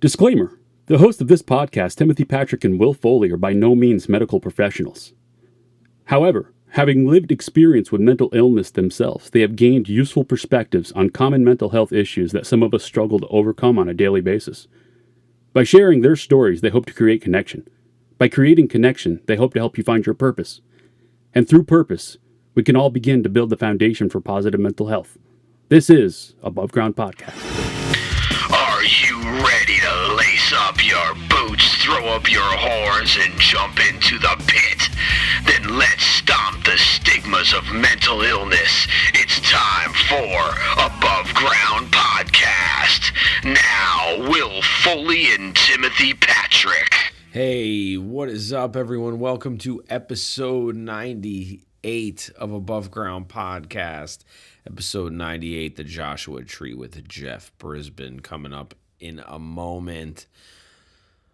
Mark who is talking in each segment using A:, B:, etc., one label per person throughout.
A: Disclaimer: the hosts of this podcast, Timothy Patrick and Will Foley, are by no means medical professionals. However, having lived experience with mental illness themselves, they have gained useful perspectives on common mental health issues that some of us struggle to overcome on a daily basis. By sharing their stories, they hope to create connection. By creating connection, they hope to help you find your purpose. And through purpose, we can all begin to build the foundation for positive mental health. This is Above Ground Podcast.
B: Are you ready to lace up your boots, throw up your horns, and jump into the pit? Then let's stomp the stigmas of mental illness. It's time for Above Ground Podcast. Now, Will Foley and Timothy Patrick.
C: Hey, what is up, everyone? Welcome to episode 98 of Above Ground Podcast. Episode 98, The Joshua Tree with Jeff Brisbin, coming up in a moment.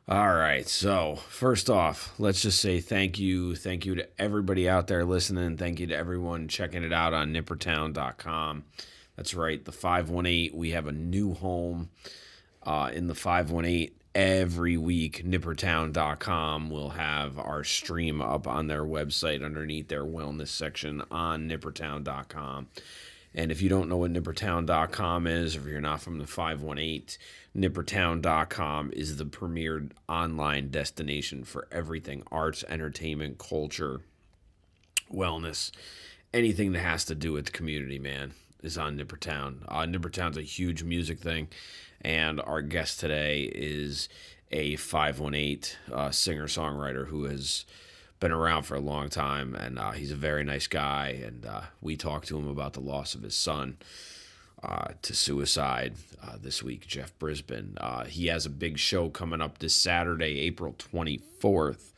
C: All right, so first off, let's just say thank you. Thank you to everybody out there listening. Thank you to everyone checking it out on nippertown.com. That's right, the 518. We have a new home in the 518. Every week, nippertown.com will have our stream up on their website underneath their wellness section on nippertown.com. And if you don't know what nippertown.com is, or if you're not from the 518, nippertown.com is the premier online destination for everything arts, entertainment, culture, wellness, anything that has to do with the community, man, is on Nippertown. Nippertown's a huge music thing, and our guest today is a 518 singer-songwriter who has been around for a long time, and he's a very nice guy, and we talked to him about the loss of his son to suicide this week, Jeff Brisbin. He has a big show coming up this Saturday, April 24th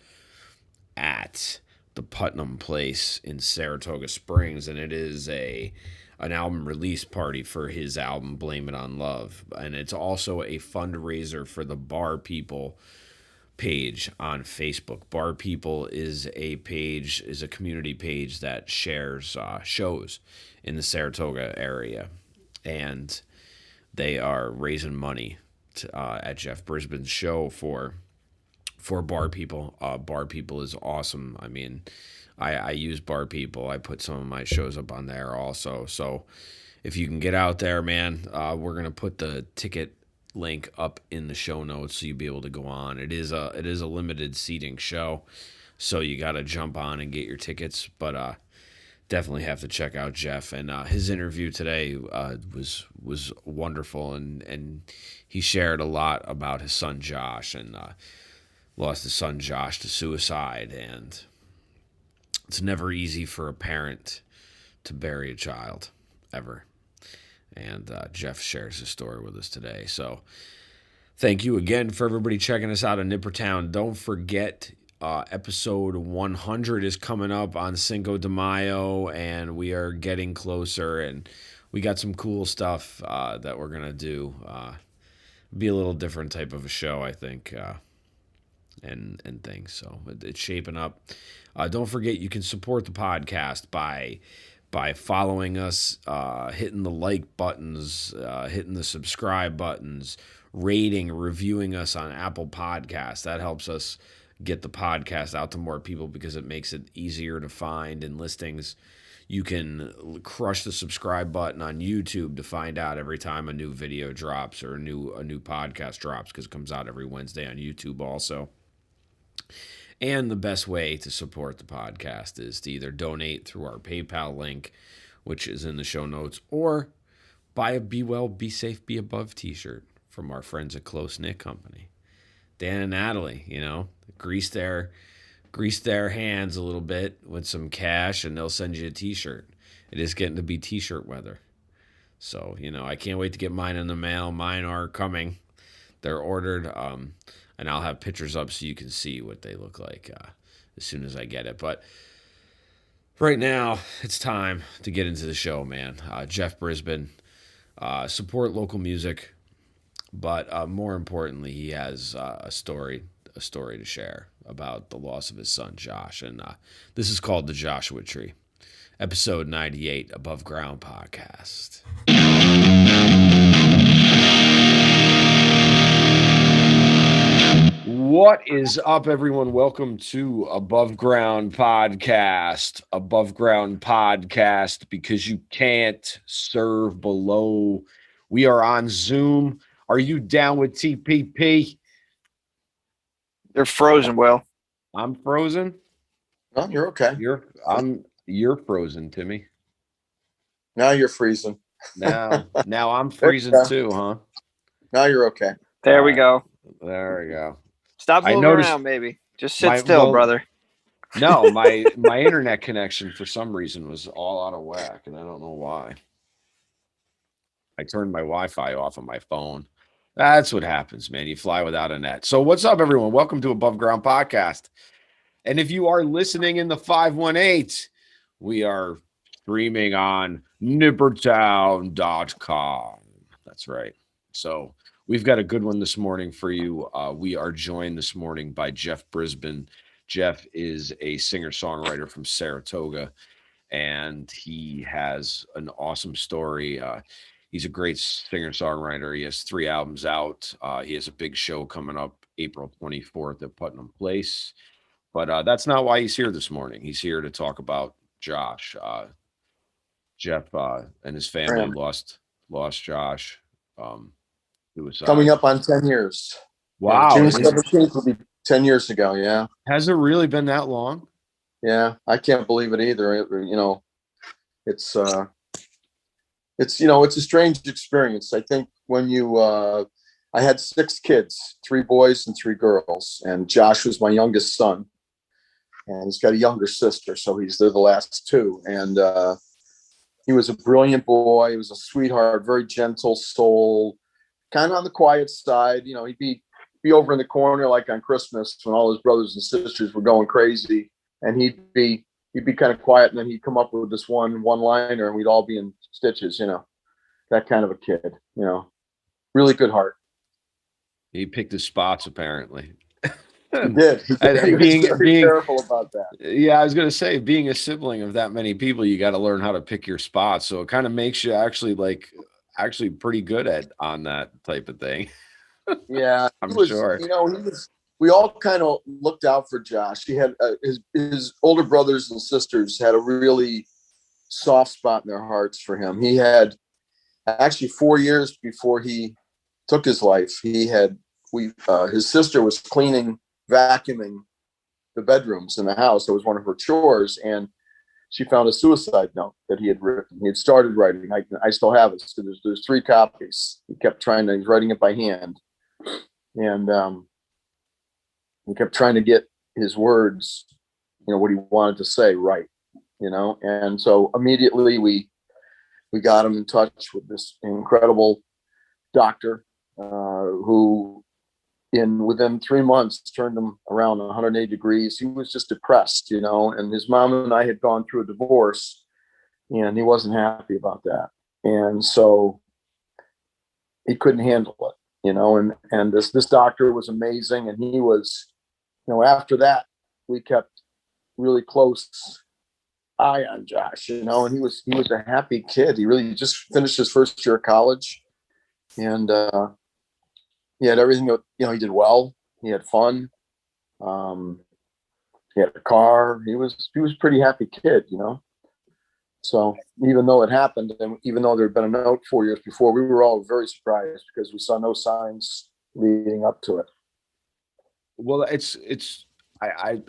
C: at the Putnam Place in Saratoga Springs, and it is an album release party for his album Blame It on Love, and it's also a fundraiser for the Bar People page on Facebook. Bar People is a community page that shares shows in the Saratoga area, and they are raising money at Jeff Brisbin's show for Bar People. Bar People is awesome. I mean, I use Bar People. I put some of my shows up on there also. So if you can get out there, man, we're gonna put the ticket link up in the show notes so you'll be able to go on. It is a limited seating show, so you got to jump on and get your tickets. But definitely have to check out Jeff, and his interview today was wonderful, and he shared a lot about his son Josh, and lost his son Josh to suicide, and it's never easy for a parent to bury a child, ever. And Jeff shares his story with us today. So thank you again for everybody checking us out on Nippertown. Don't forget, episode 100 is coming up on Cinco de Mayo, and we are getting closer, and we got some cool stuff that we're going to do. Be a little different type of a show, I think, and things. So it's shaping up. Don't forget, you can support the podcast by following us, hitting the like buttons, hitting the subscribe buttons, rating, reviewing us on Apple Podcasts. That helps us get the podcast out to more people because it makes it easier to find in listings. You can crush the subscribe button on YouTube to find out every time a new video drops or a new podcast drops, because it comes out every Wednesday on YouTube also. And the best way to support the podcast is to either donate through our PayPal link, which is in the show notes, or buy a Be Well, Be Safe, Be Above t-shirt from our friends at Close Knit Company. Dan and Natalie, grease their hands a little bit with some cash, and they'll send you a t-shirt. It is getting to be t-shirt weather. So, I can't wait to get mine in the mail. Mine are coming. They're ordered. And I'll have pictures up so you can see what they look like as soon as I get it. But right now, it's time to get into the show, man. Jeff Brisbin, support local music, but more importantly, he has a story to share about the loss of his son, Josh. And this is called The Joshua Tree, episode 98, Above Ground Podcast. What is up, everyone? Welcome to Above Ground Podcast. Above Ground Podcast, because you can't serve below. We are on Zoom. Are you down with TPP?
D: They're frozen, Will.
C: I'm frozen.
E: No, you're okay.
C: You're frozen, Timmy.
E: Now you're freezing.
C: Now I'm freezing too, huh?
E: Now you're okay.
D: There we go.
C: There we go.
D: Stop
C: I
D: moving
C: noticed
D: around, baby. Just sit still, brother.
C: No, my internet connection for some reason was all out of whack, and I don't know why. I turned my Wi-Fi off on my phone. That's what happens, man. You fly without a net. So what's up, everyone? Welcome to Above Ground Podcast. And if you are listening in the 518, we are streaming on nippertown.com. That's right. So we've got a good one this morning for you. We are joined this morning by Jeff Brisbin. Jeff is a singer-songwriter from Saratoga, and he has an awesome story. He's a great singer-songwriter. He has 3 albums out. He has a big show coming up April 24th at Putnam Place. But that's not why he's here this morning. He's here to talk about Josh. Jeff and his family lost Josh. It was
E: coming up on 10 years.
C: Wow.
E: June 17th will be 10 years ago. Yeah.
C: Has it really been that long?
E: Yeah. I can't believe it either. It's a strange experience. I think when I had 6 kids, 3 boys and 3 girls, and Josh was my youngest son, and he's got a younger sister. So they're the last 2. And, he was a brilliant boy. He was a sweetheart, very gentle soul, kind of on the quiet side. He'd be over in the corner like on Christmas when all his brothers and sisters were going crazy, and he'd be kind of quiet, and then he'd come up with this one-liner, and we'd all be in stitches. That kind of a kid. Really good heart.
C: He picked his spots, apparently.
E: He did. He was very careful about that.
C: Yeah, I was going to say, being a sibling of that many people, you got to learn how to pick your spots. So it kind of makes you actually pretty good on that type of thing.
E: Yeah,
C: I'm sure.
E: We all kind of looked out for Josh. He had his older brothers and sisters had a really soft spot in their hearts for him. He had actually 4 years before he took his life. His sister was vacuuming the bedrooms in the house. It was one of her chores, and she found a suicide note that he had written. He had started writing. I still have it. So there's 3 copies. He's writing it by hand, and he kept trying to get his words, what he wanted to say right, And so immediately we got him in touch with this incredible doctor who, within 3 months, turned him around 180 degrees. He was just depressed, and his mom and I had gone through a divorce, and he wasn't happy about that. And so he couldn't handle it, and this doctor was amazing. And he was, after that, we kept really close eye on Josh, and he was a happy kid. He really just finished his first year of college, and he had everything. He did well. He had fun. He had a car. He was a pretty happy kid, So even though it happened, and even though there had been a note 4 years before, we were all very surprised because we saw no signs leading up to it.
C: Well,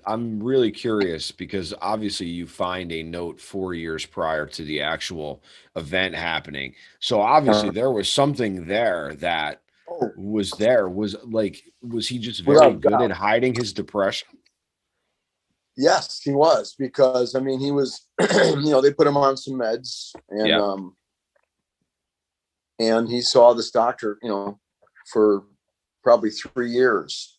C: I'm really curious, because obviously you find a note 4 years prior to the actual event happening. So obviously there was something there that was there. Was he just very good at hiding his depression?
E: Yes, he was, because he was, they put him on some meds, and he saw this doctor, for probably 3 years.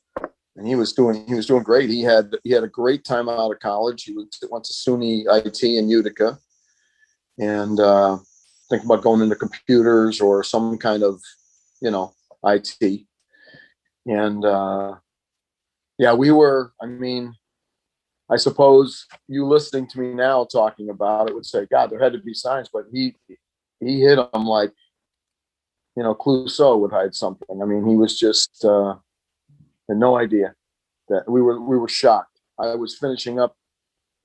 E: And he was doing great. He had a great time out of college. He went to SUNY IT in Utica, and thinking about going into computers or some kind of, IT. And we were. I suppose you listening to me now talking about it would say, God, there had to be signs, but he hit him like, Clouseau would hide something. He was just. Had no idea. that we were shocked. I was finishing up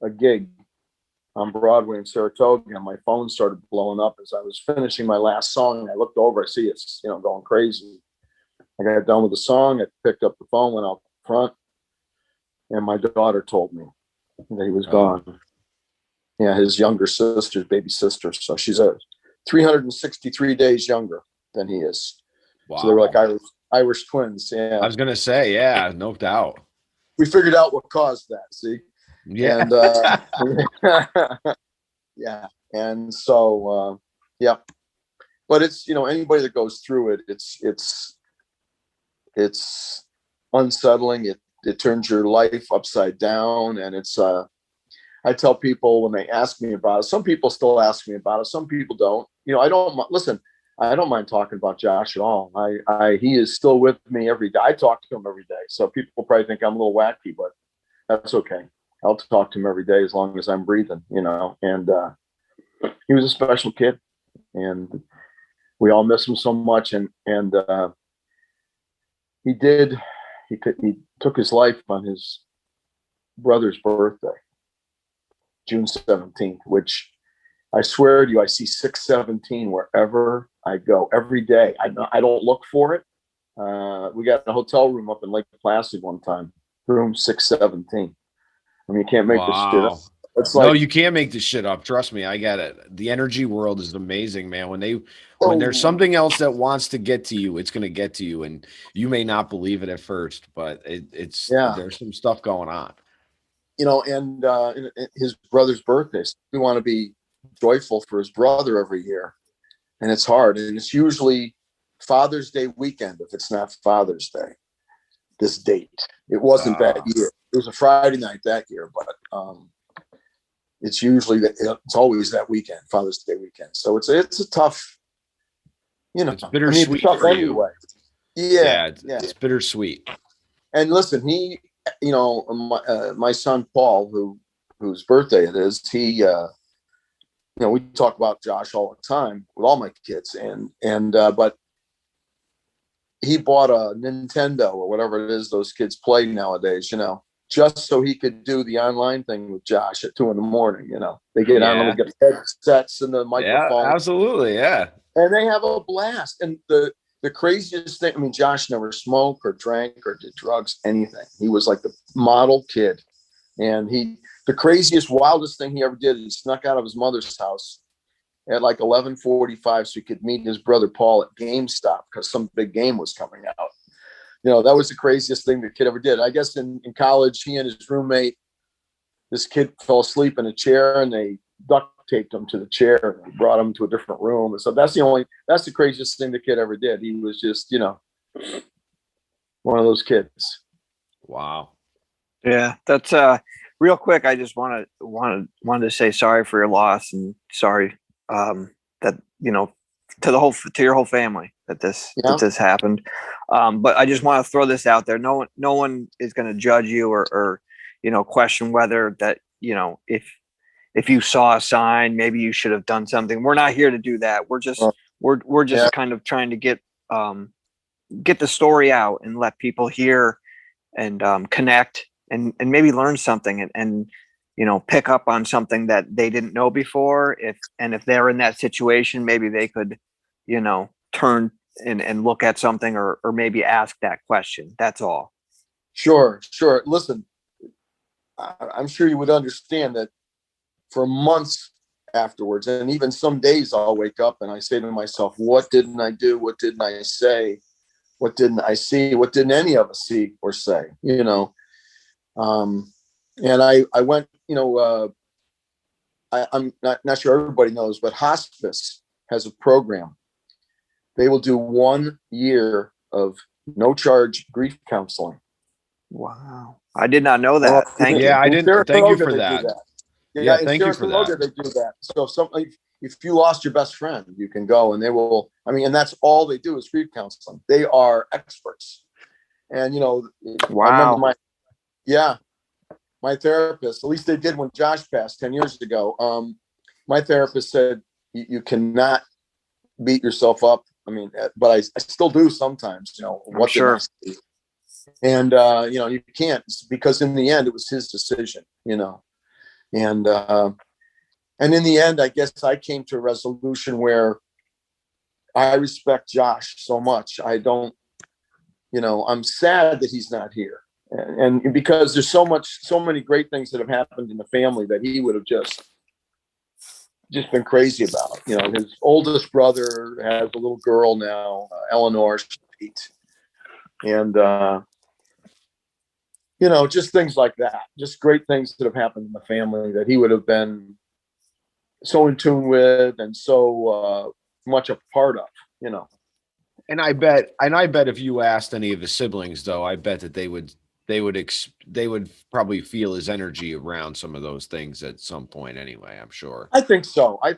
E: a gig on Broadway in Saratoga, and my phone started blowing up as I was finishing my last song. I looked over, I see it's, going crazy. I got done with the song, I picked up the phone, went out front, and my daughter told me that he was gone. Yeah, his younger sister's baby sister. So she's 363 days younger than he is. Wow. So they were like Irish twins. Yeah.
C: I was going to say, yeah, no doubt.
E: We figured out what caused that, see?
C: Yeah.
E: And, yeah. And so, yeah. But it's, anybody that goes through it, it's unsettling. It turns your life upside down. And it's, I tell people when they ask me about it, some people still ask me about it. Some people don't, I don't mind talking about Josh at all. He is still with me every day. I talk to him every day. So people probably think I'm a little wacky, but that's okay. I'll talk to him every day as long as I'm breathing, and he was a special kid, and we all miss him so much. And he took his life on his brother's birthday, June 17th, which I swear to you, I see 617 wherever I go every day. I don't look for it. We got a hotel room up in Lake Placid one time, room 617. I mean, you can't make this shit up. It's
C: no, you can't make this shit up. Trust me, I get it. The energy world is amazing, man. When there's something else that wants to get to you, it's going to get to you, and you may not believe it at first, but there's some stuff going on.
E: And his brother's birthday. We want to be joyful for his brother every year, and it's hard. And it's usually Father's Day weekend if it's not Father's Day. This date, it wasn't that year. It was a Friday night that year, but it's usually it's always that weekend, Father's Day weekend. So it's a tough,
C: it's bittersweet for
E: anyway.
C: You. Yeah, it's bittersweet.
E: And listen, he, my son Paul, whose birthday it is, he, we talk about Josh all the time with all my kids, but he bought a Nintendo or whatever it is those kids play nowadays, just so he could do the online thing with Josh at 2 a.m. They get on and get headsets and the microphone.
C: Yeah, absolutely. Yeah.
E: And they have a blast. And the craziest thing, I mean, Josh never smoked or drank or did drugs, anything. He was like the model kid. And the craziest, wildest thing he ever did, he snuck out of his mother's house at like 11:45 so he could meet his brother Paul at GameStop because some big game was coming out. That was the craziest thing the kid ever did. I guess in college, he and his roommate, this kid fell asleep in a chair and they duct taped him to the chair and brought him to a different room. And so that's the craziest thing the kid ever did. He was just, one of those kids.
C: Wow.
D: Yeah, that's real quick. I just wanted to say sorry for your loss and sorry that to your whole family that this happened. But I just want to throw this out there. No one is going to judge you or question whether that if you saw a sign, maybe you should have done something. We're not here to do that. We're just kind of trying to get the story out and let people hear and connect and maybe learn something and pick up on something that they didn't know before. If they're in that situation, maybe they could, turn and look at something or maybe ask that question. That's all.
E: Sure. Listen, I'm sure you would understand that for months afterwards, and even some days I'll wake up and I say to myself, what didn't I do? What didn't I say? What didn't I see? What didn't any of us see or say? And I went, I'm not sure everybody knows, but Hospice has a program. They will do 1 year of no charge grief counseling.
D: Wow. I did not know that. Thank you.
C: Yeah, I didn't. Thank you for that.
E: Yeah,
C: thank you for that.
E: They do that. So if you lost your best friend, you can go and they will, and that's all they do is grief counseling. They are experts. And,
D: wow.
E: I remember my therapist, at least they did when Josh passed 10 years ago. My therapist said, you cannot beat yourself up. But I still do sometimes, what
D: sure.
E: And, you can't, because in the end, it was his decision, and in the end, I guess I came to a resolution where I respect Josh so much. I don't, I'm sad that he's not here. And because there's so many great things that have happened in the family that he would have just been crazy about. His oldest brother has a little girl now, Eleanor, she's 8. And, just things like that, just great things that have happened in the family that he would have been so in tune with and so much a part of,
C: And I bet if you asked any of his siblings, though, I bet that they would probably feel his energy around some of those things at some point anyway, I'm sure.
E: I think so. I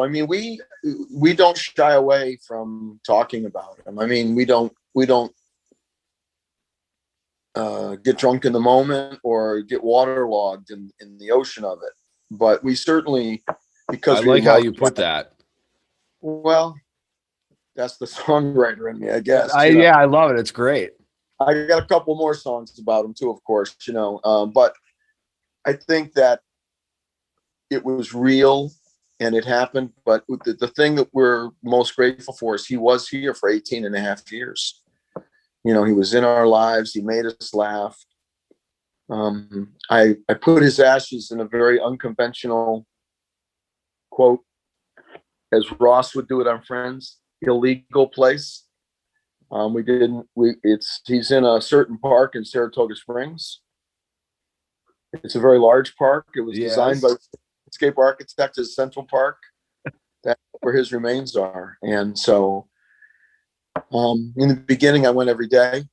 E: mean, we don't shy away from talking about him. I mean, we don't get drunk in the moment or get waterlogged in the ocean of it. But we certainly, because
C: I like how you put that.
E: Well, that's the songwriter in me, I guess.
C: Yeah, I love it. It's great.
E: I got a couple more songs about him too, of course, but I think that it was real and it happened. But the thing that we're most grateful for is he was here for 18 and a half years. He was in our lives. He made us laugh. I put his ashes in a very unconventional, quote, as Ross would do it on Friends, illegal place. He's in a certain park in Saratoga Springs. It's a very large park. It was designed by landscape architect as Central Park. That's where his remains are. And so, in the beginning, I went every day.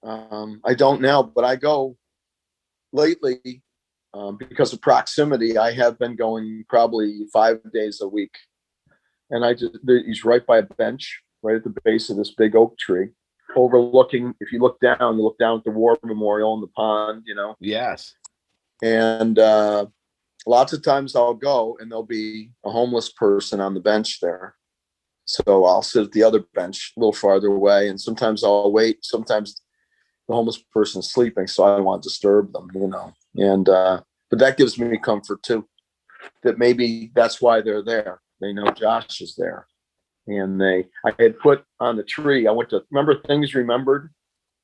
E: I don't now, but I go lately because of proximity. I have been going probably 5 days a week. And he's right by a bench, right at the base of this big oak tree, overlooking. If you look down, you look down at the War Memorial and the pond,
C: Yes.
E: And lots of times I'll go and there'll be a homeless person on the bench there. So I'll sit at the other bench a little farther away, and sometimes I'll wait. Sometimes the homeless person's sleeping, so I don't want to disturb them, And but that gives me comfort too, that maybe that's why they're there. They know Josh is there. And I had put on the tree, I went to, remember Things Remembered?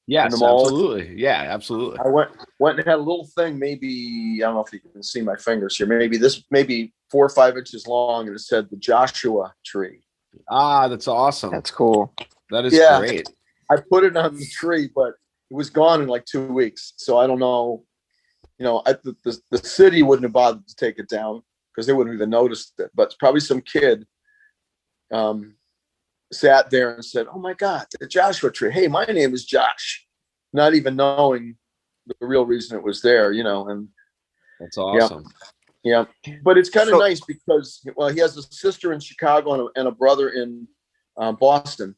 C: Yes, absolutely. Yeah, absolutely.
E: I went and had a little thing, maybe, I don't know if you can see my fingers here, maybe 4 or 5 inches long, and it said the Joshua tree.
C: Ah, that's awesome.
D: That's cool.
C: That is great.
E: I put it on the tree, but it was gone in like 2 weeks. So I don't know, the city wouldn't have bothered to take it down because they wouldn't have even noticed it. But probably some kid sat there and said, "Oh my God, the Joshua tree. Hey, my name is Josh," not even knowing the real reason it was there, and
C: that's awesome.
E: Yeah. But it's kind of nice because, he has a sister in Chicago and a brother in Boston.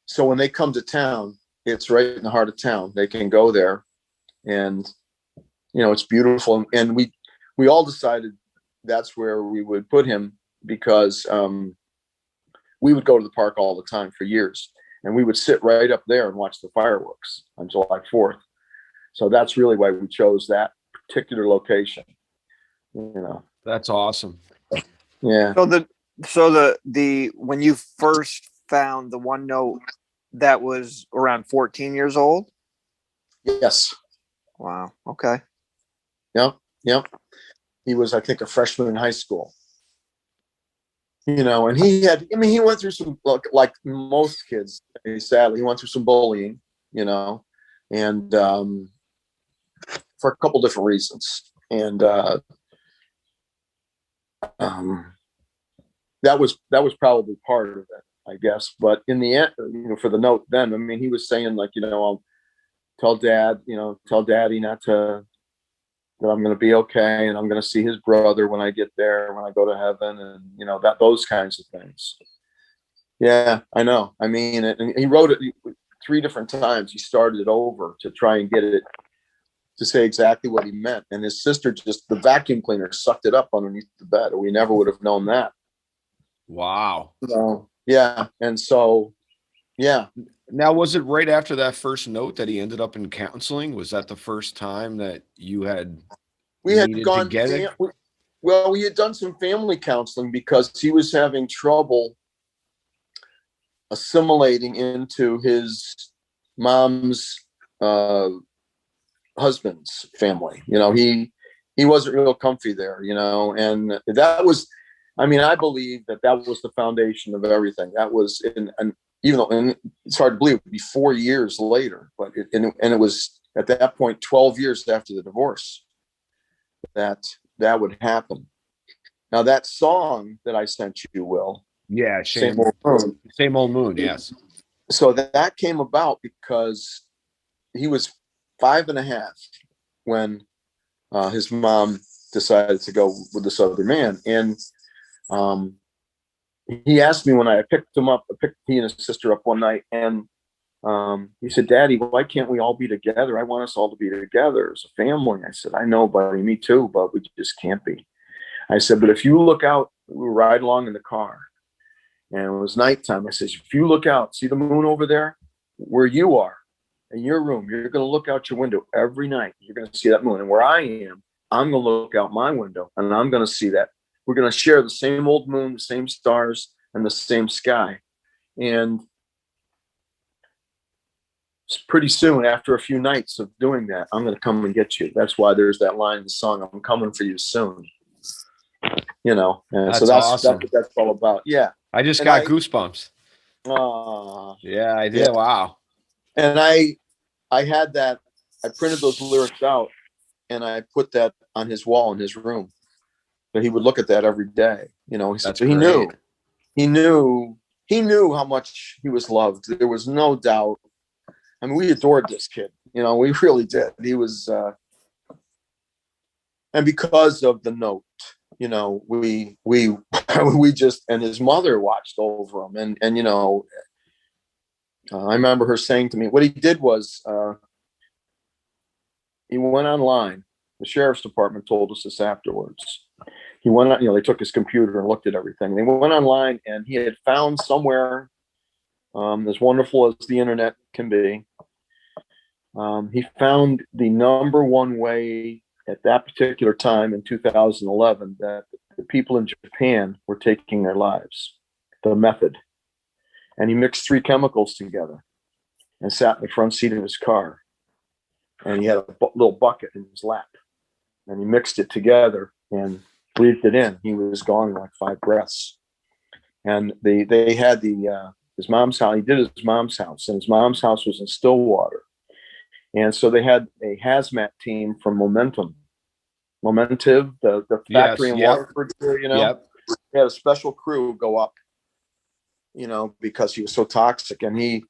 E: So when they come to town, it's right in the heart of town. They can go there, and it's beautiful. And we all decided that's where we would put him because we would go to the park all the time for years, and we would sit right up there and watch the fireworks on July 4th. So that's really why we chose that particular location.
C: That's awesome.
E: Yeah.
D: So the when you first found the one note, that was around 14 years old?
E: Yes.
D: Wow. Okay.
E: Yep. He was, I think, a freshman in high school. And he went through some, like most kids, sadly, he went through some bullying, and for a couple different reasons. And that was probably part of it, I guess. But in the end, for the note then, he was saying, like, I'll tell daddy not to, that I'm going to be okay, and I'm going to see his brother when I get there, when I go to heaven, and those kinds of things. Yeah, I know. And he wrote it 3 different times. He started it over to try and get it to say exactly what he meant. And his sister the vacuum cleaner sucked it up underneath the bed, or we never would have known that.
C: Wow.
E: Yeah. And so Yeah.
C: Now, was it right after that first note that he ended up in counseling? Was that the first time that you had
E: We had
C: needed to
E: gone,
C: get it?
E: well, we had done some family counseling because he was having trouble assimilating into his mom's husband's family. He wasn't real comfy there, and that was, I believe that was the foundation of everything. That was and even though, and it's hard to believe, it would be 4 years later, but it was at that point 12 years after the divorce that would happen. Now that song that I sent you, Will,
C: Yeah,
E: Same Old Moon.
C: Same Old Moon, yes.
E: So that came about because he was 5.5 when his mom decided to go with this other man. And he asked me when I picked him up, I picked he and his sister up one night, and he said, "Daddy, why can't we all be together? I want us all to be together as a family." I said, "I know, buddy, me too, but we just can't be." I said, "But if you look out," we were riding along in the car, and it was nighttime. I said, "If you look out, see the moon over there where you are in your room, you're going to look out your window every night. You're going to see that moon. And where I am, I'm going to look out my window and I'm going to see that. We're going to share the same old moon, the same stars, and the same sky." And pretty soon, after a few nights of doing that, "I'm going to come and get you." That's why there's that line in the song, "I'm coming for you soon." And
C: That's
E: so
C: awesome.
E: that's what that's all about. Yeah.
C: I just got goosebumps. Yeah, I did.
E: Yeah.
C: Wow.
E: And I had that, I printed those lyrics out and I put that on his wall in his room. But he would look at that every day. So he knew how much he was loved. There was no doubt. We adored this kid. We really did. He was, and because of the note, we we just, and his mother watched over him, and I remember her saying to me, what he did was he went online. The sheriff's department told us this afterwards. He went on, they took his computer and looked at everything. They went online and he had found somewhere, as wonderful as the internet can be, he found the number one way at that particular time in 2011 that the people in Japan were taking their lives, the method. And he mixed 3 chemicals together and sat in the front seat of his car. And he had a little bucket in his lap. And he mixed it together and breathed it in. He was gone in like 5 breaths. And they had his mom's house. He did his mom's house, and his mom's house was in Stillwater. And so they had a hazmat team from Momentive, the factory in Waterford.
C: Yep.
E: They had a special crew go up, because he was so toxic, and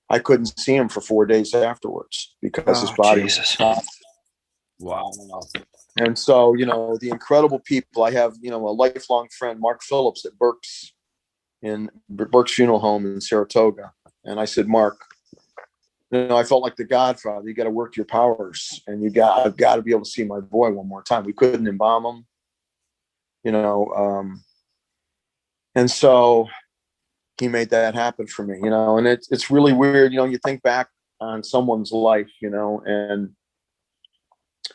E: I couldn't see him for 4 days afterwards because his body was toxic.
C: Wow.
E: And so, the incredible people, I have, a lifelong friend, Mark Phillips at Burke's Funeral Home in Saratoga. And I said, "Mark, I felt like the Godfather. You got to work your powers, and I've got to be able to see my boy one more time." We couldn't embalm him, and so he made that happen for me, and it's really weird. You think back on someone's life, and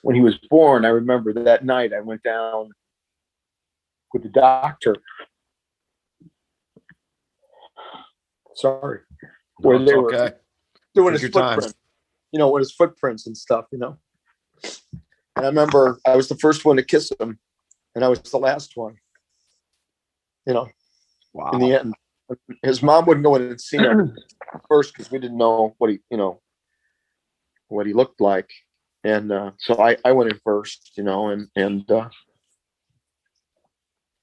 E: when he was born, I remember that night I went down with the doctor. Sorry. Where they were doing his footprint, with his footprints and stuff, And I remember I was the first one to kiss him, and I was the last one,
C: Wow.
E: In the end. His mom wouldn't go in and see him first because we didn't know what he looked like. And so I went in first, and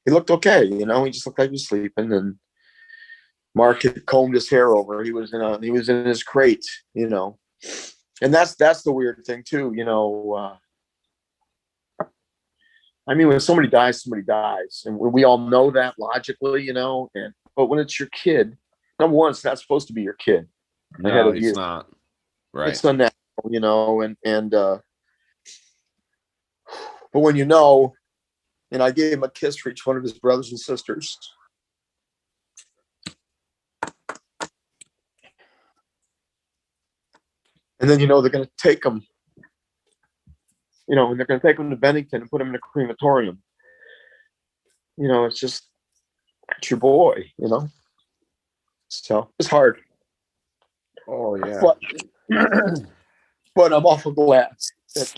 E: he looked okay, he just looked like he was sleeping, and Mark had combed his hair over. He was in his crate, and that's the weird thing too, when somebody dies, and we all know that logically, but when it's your kid, number one, it's not supposed to be your kid.
C: No, it's not. Right.
E: It's unnatural, and but when and I gave him a kiss for each one of his brothers and sisters. And then, they're going to take him, and they're going to take him to Bennington and put him in a crematorium. It's your boy, So it's hard.
C: Oh yeah.
E: But I'm awful glad that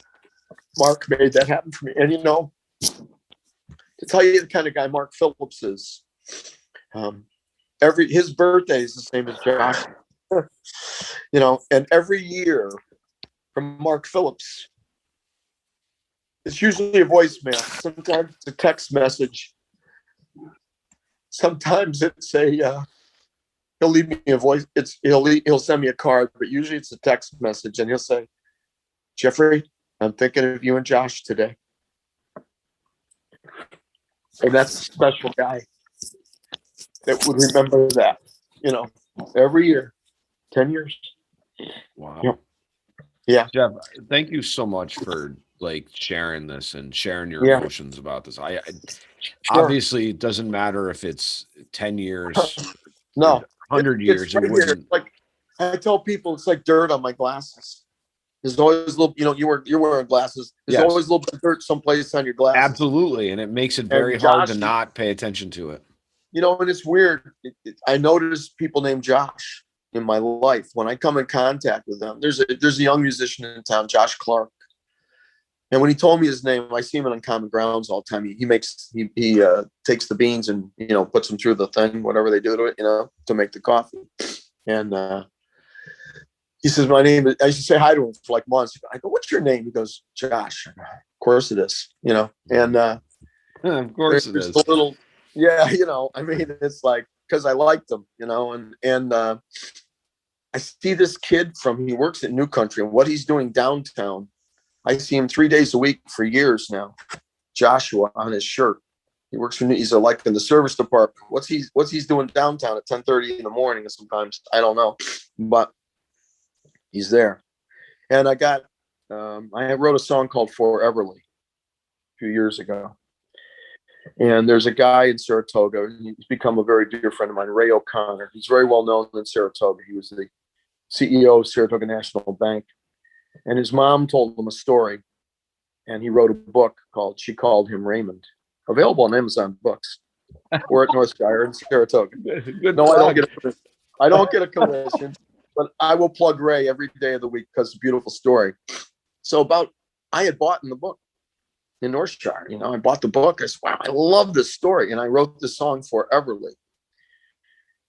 E: Mark made that happen for me. And to tell you the kind of guy Mark Phillips is, his birthday is the same as Josh. And every year from Mark Phillips, it's usually a voicemail. Sometimes it's a text message. Sometimes it's he'll leave me a voice. He'll send me a card, but usually it's a text message, and he'll say, "Jeffrey, I'm thinking of you and Josh today." And that's a special guy that would remember that, every year, 10 years.
C: Wow.
E: Yep. Yeah.
C: Jeff, thank you so much for sharing this and sharing your emotions about this. I obviously it doesn't matter if it's 10 years,
E: no,
C: 100 years.
E: Right, it wouldn't. Like I tell people, it's like dirt on my glasses. There's always a little, you're wearing glasses. There's always a little bit of dirt someplace on your glasses.
C: Absolutely. And it makes it very hard to not pay attention to it.
E: And it's weird. I notice people named Josh in my life. When I come in contact with them, there's a young musician in town, Josh Clark. And when he told me his name, I see him in Uncommon Grounds all the time. He takes the beans and, puts them through the thing, whatever they do to it, to make the coffee. And, he says, my name is, I used to say hi to him for months. I go, what's your name? He goes, Josh. Of course it is, and
C: of course it is.
E: A little, it's because I liked him, and I see this kid he works at New Country, and what he's doing downtown. I see him 3 days a week for years now. Joshua on his shirt. He works for, he's in the service department. What's he's doing downtown at 10:30 in the morning? Sometimes I don't know, but he's there. And I wrote a song called Foreverly a few years ago. And there's a guy in Saratoga. He's become a very dear friend of mine, Ray O'Connor. He's very well known in Saratoga. He was the CEO of Saratoga National Bank. And his mom told him a story. And he wrote a book called She Called Him Raymond. Available on Amazon Books. We're at Northshire in Saratoga. I don't get a commission. But I will plug Ray every day of the week because it's a beautiful story. So I had bought in the book in Northshire, I bought the book. I said, wow, I love this story. And I wrote this song Foreverly,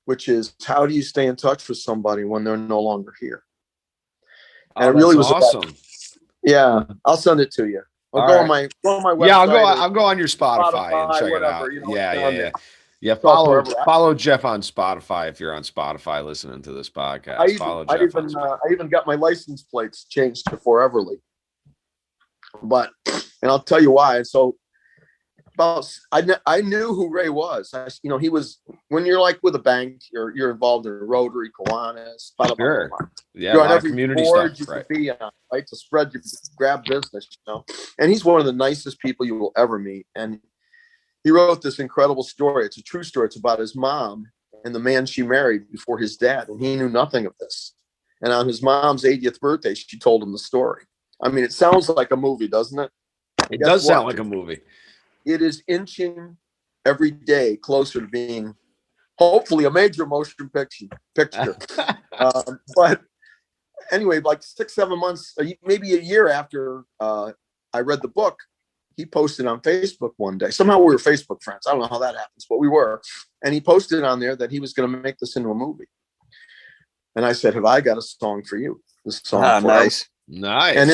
E: which is, how do you stay in touch with somebody when they're no longer here? And it really was
C: awesome.
E: I'll send it to you. I'll go on my website.
C: Yeah, I'll go on your Spotify and check it out. Yeah, follow Jeff on Spotify if you're on Spotify listening to this podcast.
E: I even got my license plates changed to Foreverly. And I'll tell you why. So I knew who Ray was. He was, when you're with a bank, you're involved in Rotary, Kiwanis,
C: sure. Yeah,
E: you're on every
C: community
E: board
C: stuff,
E: you could be on, right? To spread your grab business, And he's one of the nicest people you will ever meet. And he wrote this incredible story. It's a true story. It's about his mom and the man she married before his dad. And he knew nothing of this. And on his mom's 80th birthday, she told him the story. I mean, it sounds like a movie, doesn't it?
C: It does sound like a movie.
E: It is inching every day closer to being, hopefully, a major motion picture. But anyway, 6-7 months, maybe a year after I read the book, he posted on Facebook one day. Somehow we were Facebook friends. I don't know how that happens, but we were. And he posted on there that he was going to make this into a movie. And I said, have I got a song for you? This song.
D: Nice.
C: Nice.
E: And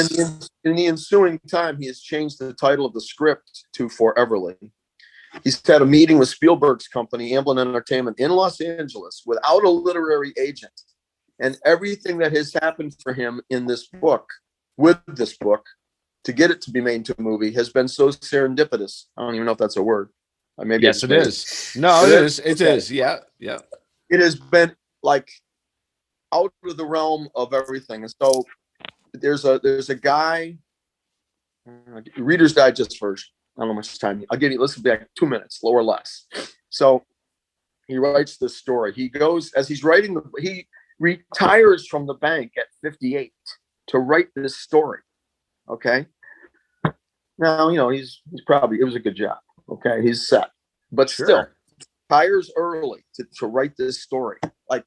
E: in the ensuing time, he has changed the title of the script to Foreverly. He's had a meeting with Spielberg's company, Amblin Entertainment, in Los Angeles without a literary agent. And everything that has happened for him in this book, with this book, to get it to be made into a movie has been so serendipitous. I don't even know if that's a word.
C: Yes, it is. No, it is. It is. Yeah. Yeah.
E: It has been out of the realm of everything. And so there's a guy, Reader's Digest version. I don't know how much time. I'll give you, let's be 2 minutes, or less. So he writes this story. He goes, as he's writing, he retires from the bank at 58. to write this story. Okay. Now, he's probably, it was a good job. Okay. He's set, but still hires early to write this story, like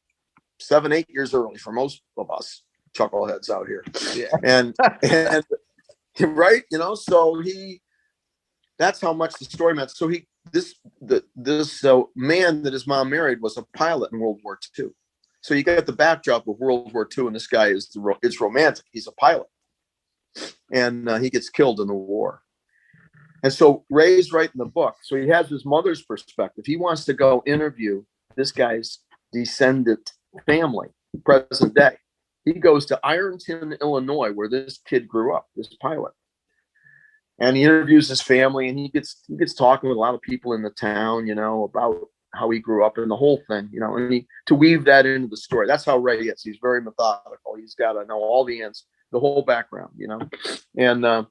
E: 7-8 years early for most of us chuckleheads out here.
C: Yeah.
E: And right. So that's how much the story meant. So this man that his mom married was a pilot in World War II. So you get the backdrop of World War II, and this guy it's romantic. He's a pilot, and he gets killed in the war. And so Ray's writing the book. So he has his mother's perspective. He wants to go interview this guy's descendant family, present day. He goes to Ironton, Illinois, where this kid grew up, this pilot. And he interviews his family, and he gets talking with a lot of people in the town, about how he grew up and the whole thing, and to weave that into the story. That's how Ray is. He's very methodical. He's got to know all the answers, the whole background, and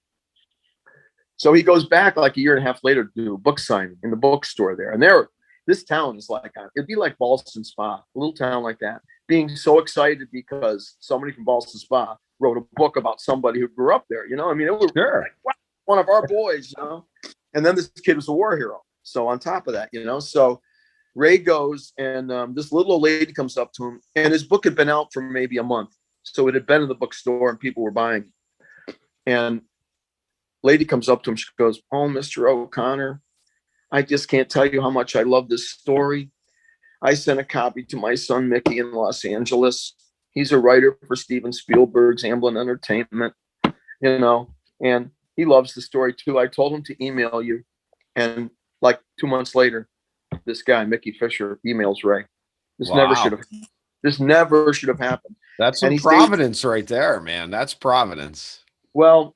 E: so he goes back like a year and a half later to do a book signing in the bookstore there. And this town is like, it'd be like Ballston Spa, a little town like that, being so excited because somebody from Ballston Spa wrote a book about somebody who grew up there. It was like, wow, one of our boys, and then this kid was a war hero. So on top of that, so Ray goes, and this little old lady comes up to him, and his book had been out for maybe a month. So it had been in the bookstore and people were buying it. And lady comes up to him. She goes, "Oh, Mr. O'Connor, I just can't tell you how much I love this story. I sent a copy to my son, Mickey, in Los Angeles. He's a writer for Steven Spielberg's Amblin Entertainment, and he loves the story too. I told him to email you." And like 2 months later, this guy, Mickey Fisher, emails Ray. This never should have happened.
C: That's some providence right there, man. That's providence.
E: Well,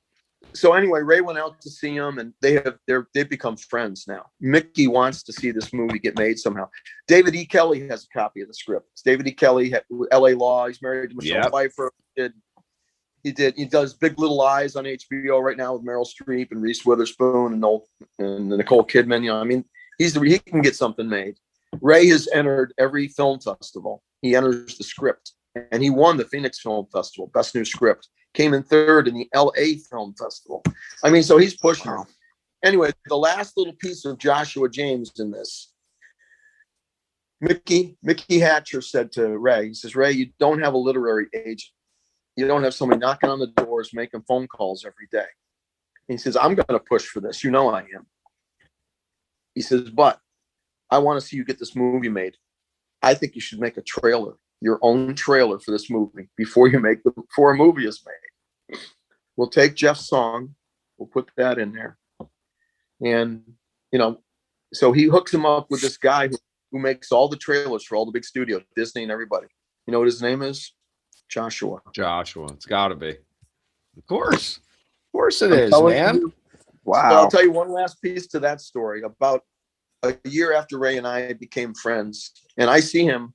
E: so anyway, Ray went out to see him, and they've become friends now. Mickey wants to see this movie get made somehow. David E. Kelly has a copy of the script. It's David E. Kelly had L.A. Law. He's married to Michelle Pfeiffer. He does Big Little Lies on HBO right now with Meryl Streep and Reese Witherspoon and Nicole Kidman. He can get something made. Ray has entered every film festival. He enters the script, and he won the Phoenix Film Festival, Best New Script. Came in third in the LA Film Festival. So he's pushing. Wow. Anyway, the last little piece of Joshua James in this. Mickey Hatcher said to Ray, he says, "Ray, you don't have a literary agent. You don't have somebody knocking on the doors, making phone calls every day." And he says, "I'm going to push for this. I am." He says, "But I want to see you get this movie made. I think you should make a trailer, your own trailer for this movie before a movie is made. We'll take Jeff's song, we'll put that in there." And so he hooks him up with this guy who makes all the trailers for all the big studios, Disney and everybody. You know what his name is? Joshua.
C: It's got to be. Of course it is, man.
E: Wow. So I'll tell you one last piece to that story. About a year after Ray and I became friends, and I see him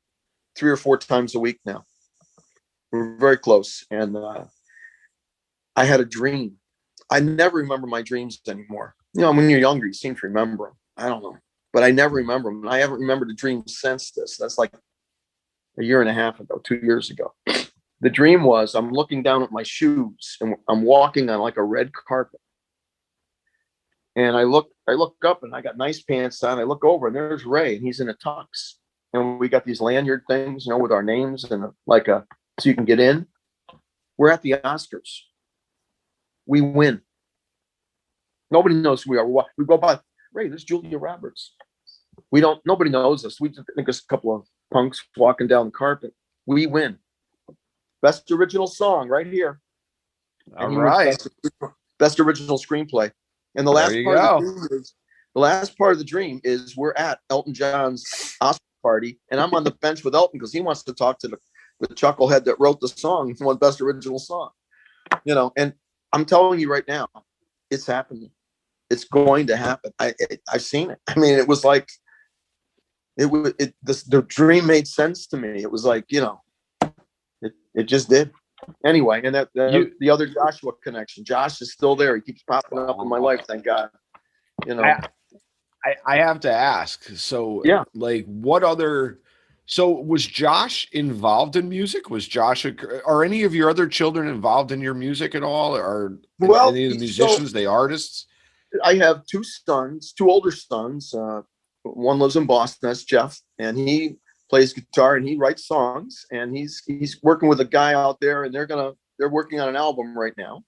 E: 3 or 4 times a week now. We're very close. And I had a dream. I never remember my dreams anymore. When you're younger, you seem to remember them. I don't know. But I never remember them. And I haven't remembered a dream since this. That's like a year and a half ago, 2 years ago. The dream was I'm looking down at my shoes, and I'm walking on like a red carpet. And I look up, and I got nice pants on. I look over, and there's Ray, and he's in a tux. And we got these lanyard things, with our names and so you can get in. We're at the Oscars. We win. Nobody knows who we are. We go by, "Ray, there's Julia Roberts." Nobody knows us. We just think it's a couple of punks walking down the carpet. We win. Best original song right here.
C: All right.
E: Best original screenplay. And the last part of the dream is we're at Elton John's Oscar party, and I'm on the bench with Elton because he wants to talk to the chucklehead that wrote the song, won best original song. And I'm telling you right now, it's happening. It's going to happen. I've seen it. It was like the dream made sense to me. It was like, it just did. Anyway, and the other Joshua connection. Josh is still there. He keeps popping up in my life. Thank God.
C: I have to ask. So, what other So was Josh involved in music? Was Josh, are any of your other children involved in your music at all? Or
E: Well,
C: any of the
E: so
C: musicians, the artists?
E: I have two sons, two older sons. One lives in Boston. That's Jeff, and he plays guitar and he writes songs. And he's working with a guy out there, and they're working on an album right now.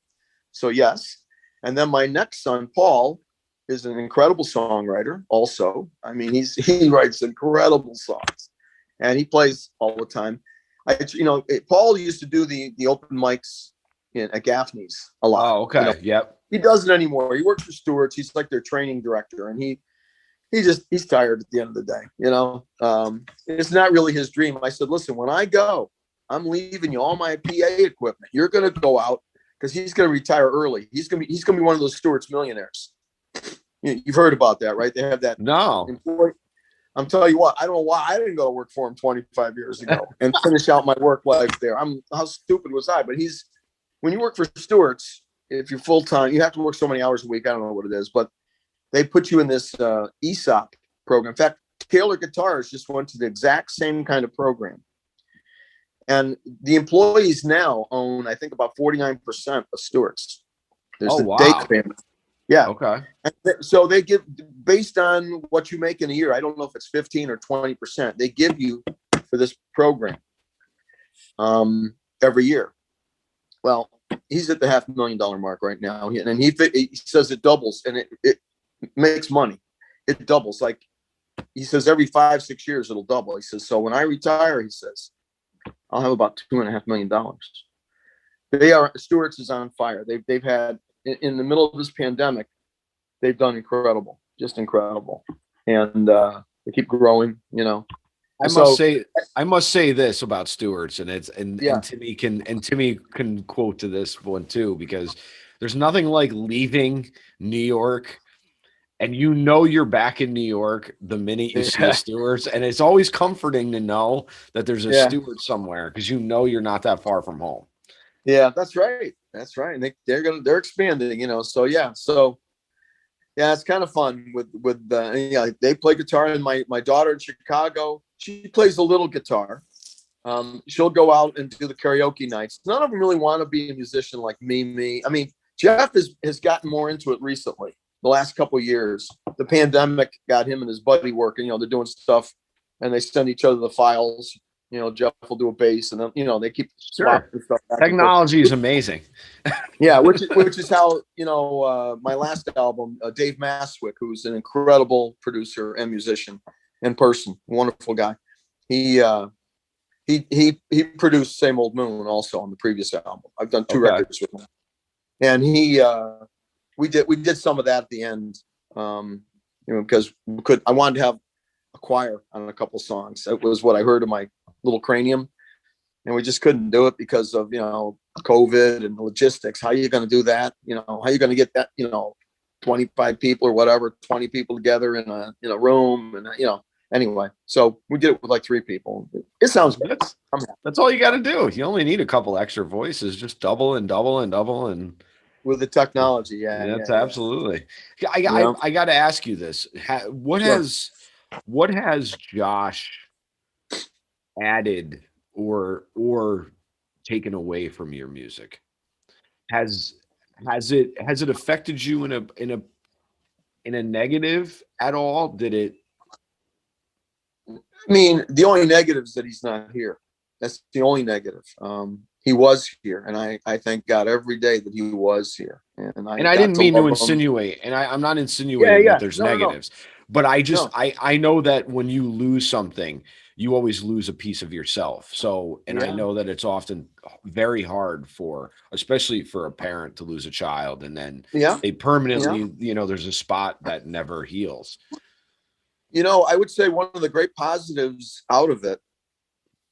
E: So yes. And then my next son, Paul, is an incredible songwriter. Also, I mean, he writes incredible songs, and he plays all the time. Paul used to do the open mics at Gaffney's a lot.
C: Oh, okay. Yep.
E: He doesn't anymore. He works for Stewart's. He's like their training director, and he's tired at the end of the day. It's not really his dream. I said, listen, when I go, I'm leaving you all my PA equipment. You're going to go out because he's going to retire early. He's going to be one of those Stewart's millionaires. You've heard about that, right? They have that.
C: No.
E: Employee. I'm telling you what, I don't know why I didn't go to work for him 25 years ago and finish out my work life there. How stupid was I? But when you work for Stewart's, if you're full time, you have to work so many hours a week. I don't know what it is, but they put you in this ESOP program. In fact, Taylor Guitars just went to the exact same kind of program. And the employees now own, I think, about 49% of Stewart's. There's the Dake family. Yeah.
C: Okay.
E: And so they give, based on what you make in a year, I don't know if it's 15 or 20%, they give you for this program every year. Well, he's at the $500,000 mark right now. And he says it doubles, and it makes money. It doubles. Like he says, every 5-6 years, it'll double. He says, so when I retire, he says, I'll have about $2.5 million. Stewart's is on fire. They've had, in the middle of this pandemic, they've done incredible, just incredible. And they keep growing,
C: I must say this about Stewart's, and Timmy can quote to this one too, because there's nothing like leaving New York and you're back in New York the minute you see a Stewart's, and it's always comforting to know that there's a Stewart's somewhere, because you're not that far from home.
E: Yeah, that's right. That's right. And they're expanding, So it's kind of fun with they play guitar, and my daughter in Chicago, she plays a little guitar. She'll go out and do the karaoke nights. None of them really want to be a musician like me. I mean, Jeff has gotten more into it recently, the last couple of years. The pandemic got him and his buddy working, they're doing stuff, and they send each other the files. Jeff will do a bass, and then, they keep swapping stuff.
C: Technology is amazing.
E: Yeah, which is how, my last album, Dave Maswick, who's an incredible producer and musician in person, wonderful guy. He produced Same Old Moon also on the previous album. I've done 2 records with him, and we did some of that at the end, because I wanted to have a choir on a couple songs. It was what I heard in my little cranium, and we just couldn't do it because of COVID and logistics. How are you going to do that? How are you going to get that 25 people or whatever, 20 people together in a room, and anyway, so we did it with like 3 people. It sounds good.
C: That's all you got to do. You only need a couple extra voices, just double and double and double, and
E: with the technology.
C: Absolutely. I got to ask you this: what has Josh added or taken away from your music? Has it affected you in a negative at all? Did it?
E: I mean, the only negative is that he's not here. That's the only negative. He was here, and I thank God every day that he was here. And I
C: didn't mean to insinuate, and I'm not insinuating that there's negatives, but I know that when you lose something, you always lose a piece of yourself. So, and I know that it's often very hard especially for a parent to lose a child, and then they permanently, there's a spot that never heals.
E: I would say one of the great positives out of it,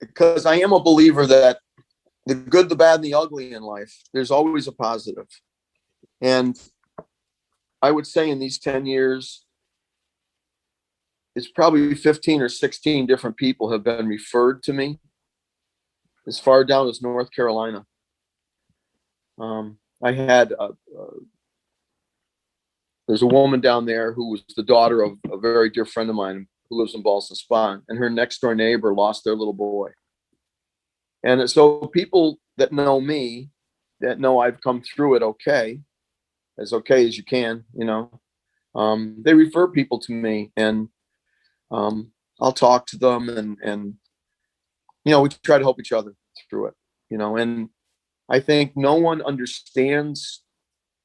E: because I am a believer that the good, the bad, and the ugly in life, there's always a positive. And I would say in these 10 years, it's probably 15 or 16 different people have been referred to me as far down as North Carolina. I had there's a woman down there who was the daughter of a very dear friend of mine who lives in Ballston Spa, and her next door neighbor lost their little boy. And so people that know me, that know I've come through it okay as you can, they refer people to me, and I'll talk to them, and we try to help each other through it, and I think no one understands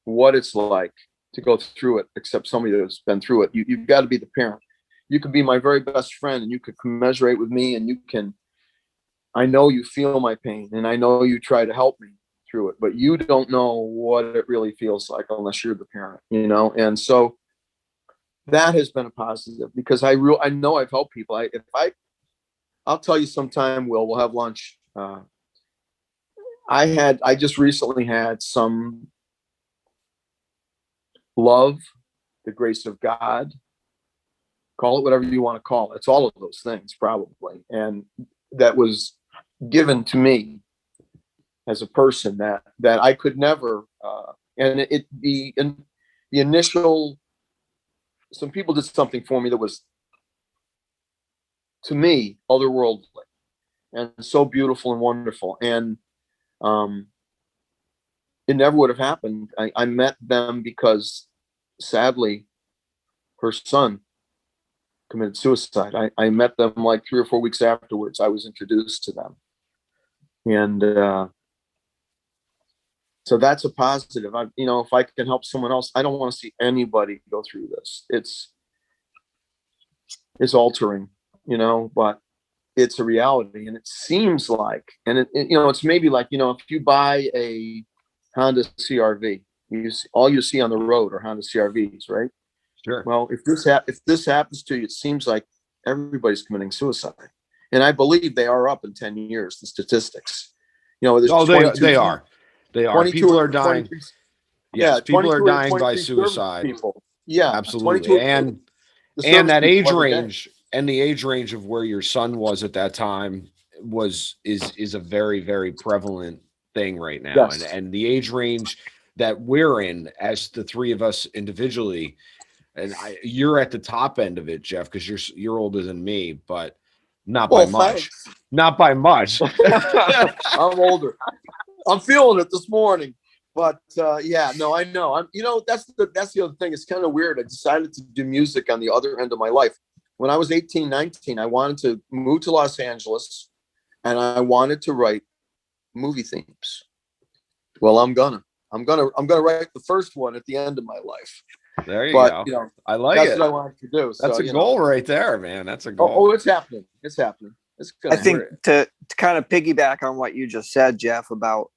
E: what it's like to go through it except somebody that's been through it. You've got to be the parent. You could be my very best friend, and you could commiserate with me, and I know you feel my pain, and I know you try to help me through it, but you don't know what it really feels like unless you're the parent, and so that has been a positive, because I know I've helped people. I'll tell you sometime, we'll have lunch. I just recently had some love, the grace of God, call it whatever you want to call it. It's all of those things probably. And that was given to me as a person that I could never, and the initial, some people did something for me that was, to me, otherworldly and so beautiful and wonderful. And it never would have happened. I met them because, sadly, her son committed suicide. I met them like 3 or 4 weeks afterwards. I was introduced to them. And so that's a positive. If I can help someone else, I don't want to see anybody go through this. It's altering, but it's a reality. And it seems like, and it's maybe like, if you buy a Honda CRV, all you see on the road are Honda CRVs, right?
C: Sure.
E: Well, if this happens to you, it seems like everybody's committing suicide. And I believe they are up in 10 years, the statistics. There's
C: they are. People are dying. Yes, people are dying by suicide.
E: People. Yeah,
C: absolutely. And that age range, and the age range of where your son was at that time is a very, very prevalent thing right now.
E: Yes.
C: And the age range that we're in, as the three of us individually, and you're at the top end of it, Jeff, because you're older than me, but not by much.
E: Thanks.
C: Not by much.
E: I'm older. I'm feeling it this morning, but I know. That's the other thing. It's kind of weird. I decided to do music on the other end of my life. When I was 18, 19, I wanted to move to Los Angeles, and I wanted to write movie themes. Well, I'm gonna write the first one at the end of my life.
C: There you go. I like
E: that's
C: it.
E: What I wanted to do.
C: That's a goal right there, man. That's a goal.
E: Oh, it's happening. It's happening.
D: I think to kind of piggyback on what you just said, Jeff, about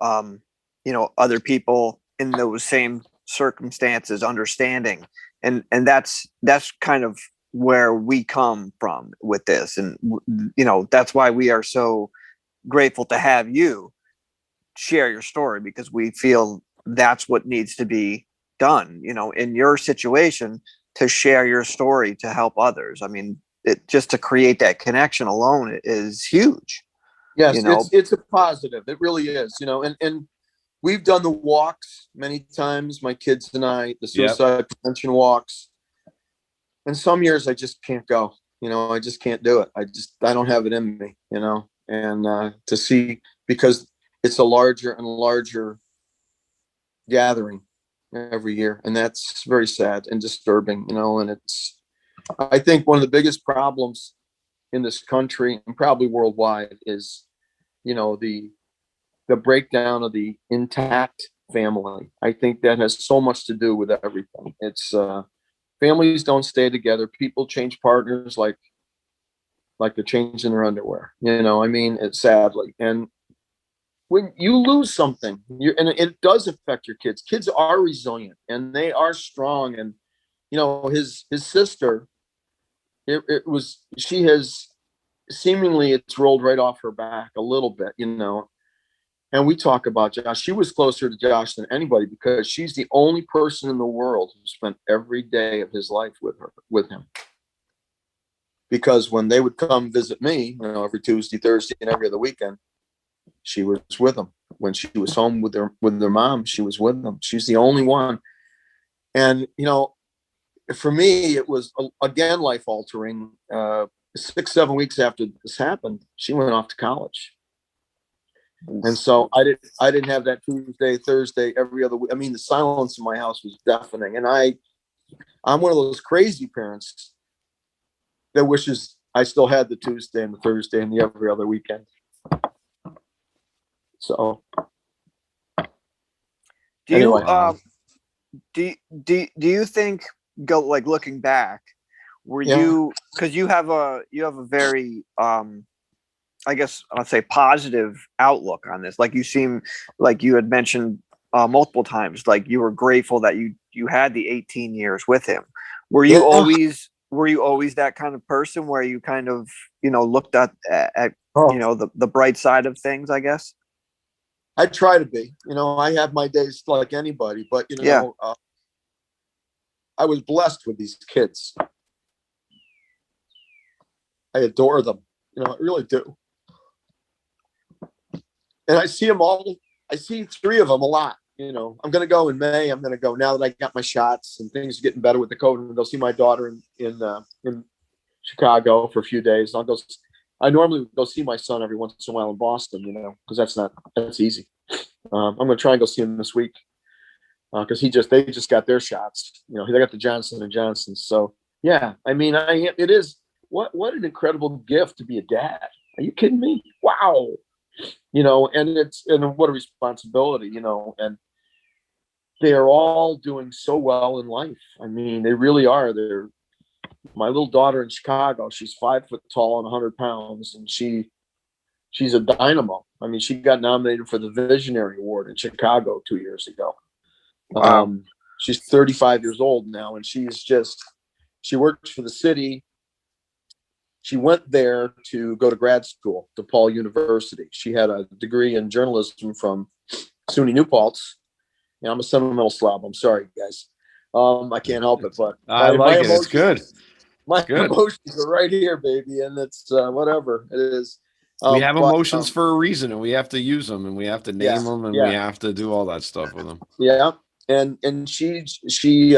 D: other people in those same circumstances understanding, and that's kind of where we come from with this, and that's why we are so grateful to have you share your story, because we feel that's what needs to be done, in your situation, to share your story to help others. I mean, just to create that connection alone is huge.
E: Yes, it's a positive. It really is, and we've done the walks many times, my kids and I, the suicide prevention walks. And some years I just can't go, I just can't do it. I don't have it in me, and to see, because it's a larger and larger gathering every year. And that's very sad and disturbing, and I think one of the biggest problems in this country and probably worldwide is, the breakdown of the intact family. I think that has so much to do with everything. It's families don't stay together. People change partners like they're changing their underwear. It's sadly. And when you lose something, and it does affect your kids. Kids are resilient and they are strong. And his sister, she has seemingly, it's rolled right off her back a little bit, And we talk about Josh. She was closer to Josh than anybody, because she's the only person in the world who spent every day of his life with him. Because when they would come visit me, every Tuesday, Thursday, and every other weekend, she was with them. When she was home with their mom, she was with them. She's the only one. And for me, it was again life altering. 6-7 weeks after this happened, she went off to college, and so I didn't have that Tuesday, Thursday, every other week. I mean, the silence in my house was deafening, and I'm one of those crazy parents that wishes I still had the Tuesday and the Thursday and the every other weekend. So,
D: do
E: anyway.
D: you think, looking back, were you, because you have a very I guess I'll say positive outlook on this. Like, you seem like you had mentioned multiple times, like you were grateful that you had the 18 years with him. Were you always that kind of person where you kind of, looked at the bright side of things, I guess?
E: I try to be, I have my days like anybody, but I was blessed with these kids. I adore them, I really do. And I see them all. I see 3 of them a lot. I'm going to go in May. I'm going to go now that I got my shots and things are getting better with the COVID. And go see my daughter in Chicago for a few days. I normally go see my son every once in a while in Boston, because that's easy. I'm going to try and go see him this week because they just got their shots. They got the Johnson & Johnson. So yeah, I mean, it is what an incredible gift to be a dad. Are you kidding me? Wow. And what a responsibility, and they are all doing so well in life. I mean, they really are. My little daughter in Chicago, she's 5 foot tall and 100 pounds, and she's a dynamo. I mean, she got nominated for the Visionary Award in Chicago 2 years ago.
D: Wow.
E: She's 35 years old now, and she works for the city. She went there to go to grad school, DePaul University. She had a degree in journalism from SUNY New Paltz. Yeah, I'm a sentimental slob. I'm sorry, guys. I can't help it, but
C: I like it. It's good.
E: My emotions are right here, baby, and it's whatever it is.
C: We have emotions for a reason, and we have to use them, and we have to name them, and we have to do all that stuff with them. Yeah.
E: And she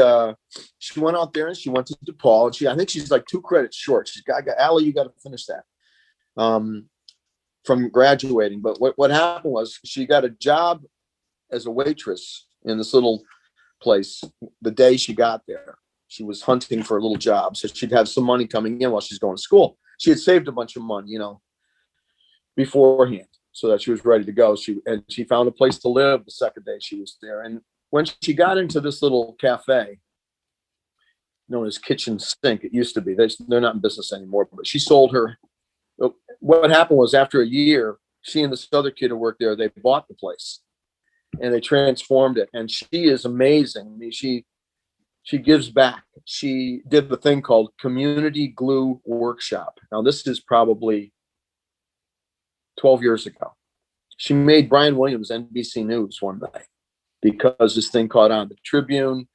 E: went out there and she went to DePaul, and I think she's like 2 credits short. She's got Allie, you got to finish that from graduating. But what happened was she got a job as a waitress in this little place. The day she got there, she was hunting for a little job, so she'd have some money coming in while she's going to school. She had saved a bunch of money, beforehand, so that she was ready to go. She found a place to live the second day she was there. And when she got into this little cafe known as Kitchen Sink, it used to be, they're not in business anymore, but she sold her. What happened was, after a year, she and this other kid who worked there, they bought the place and they transformed it. And she is amazing. I mean, she gives back. She did the thing called Community Glue Workshop. Now, this is probably 12 years ago. She made Brian Williams NBC News one day because this thing caught on. The Tribune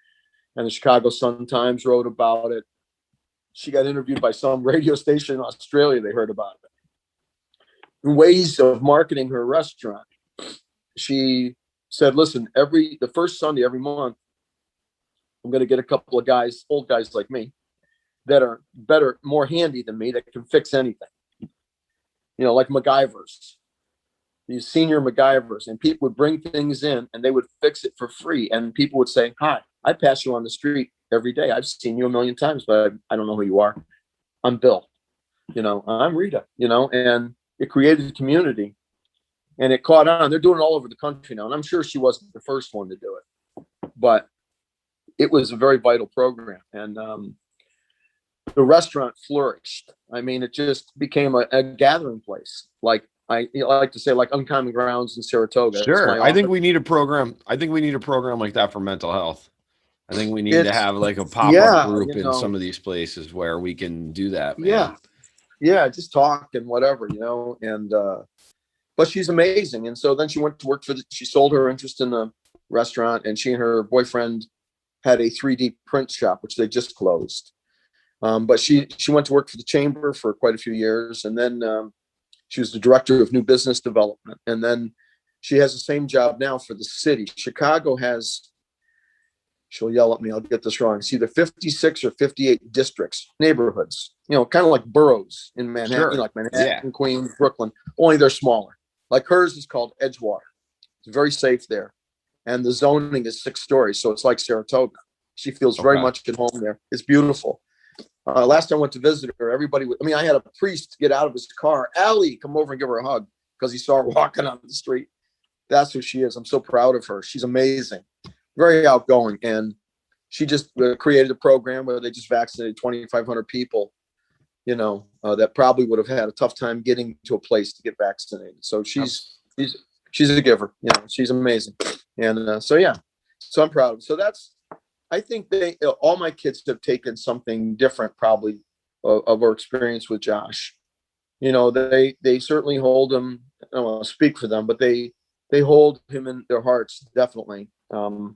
E: and the Chicago Sun-Times wrote about it. She got interviewed by some radio station in Australia. They heard about it. Ways of marketing her restaurant. She said, listen, the first Sunday every month, I'm going to get a couple of guys, old guys like me, that are better, more handy than me, that can fix anything. Like MacGyvers, these senior MacGyvers, and people would bring things in and they would fix it for free. And people would say, hi, I pass you on the street every day. I've seen you a million times, but I don't know who you are. I'm Bill, I'm Rita, and it created a community and it caught on. They're doing it all over the country now. And I'm sure she wasn't the first one to do it, but it was a very vital program. And, the restaurant flourished. I mean, it just became a gathering place. Like I like to say, like Uncommon Grounds in Saratoga.
C: Sure. I think we need a program. I think we need a program like that for mental health. I think we need to have like a pop-up group in some of these places where we can do that, man.
E: Yeah, just talk and whatever, and but she's amazing. And so then she went to work she sold her interest in the restaurant, and she and her boyfriend had a 3D print shop, which they just closed. But she went to work for the chamber for quite a few years, and then she was the director of new business development. And then she has the same job now for the city. Chicago has she'll yell at me. I'll get this wrong. It's either 56 or 58 districts, neighborhoods, kind of like boroughs in Manhattan,
C: Sure.
E: like Manhattan, Queens, Brooklyn, only they're smaller. Like hers is called Edgewater. It's very safe there. And the zoning is 6 stories. So it's like Saratoga. She feels very much at home there. It's beautiful. Last time I went to visit her, I had a priest get out of his car. Allie, come over and give her a hug because he saw her walking on the street. That's who she is. I'm so proud of her. She's amazing. Very outgoing. And she just created a program where they just vaccinated 2,500 people, that probably would have had a tough time getting to a place to get vaccinated. So she's a giver. She's amazing. And so I'm proud. So I think all my kids have taken something different probably of our experience with Josh. They certainly hold him. I don't want to speak for them, but they hold him in their hearts, definitely. And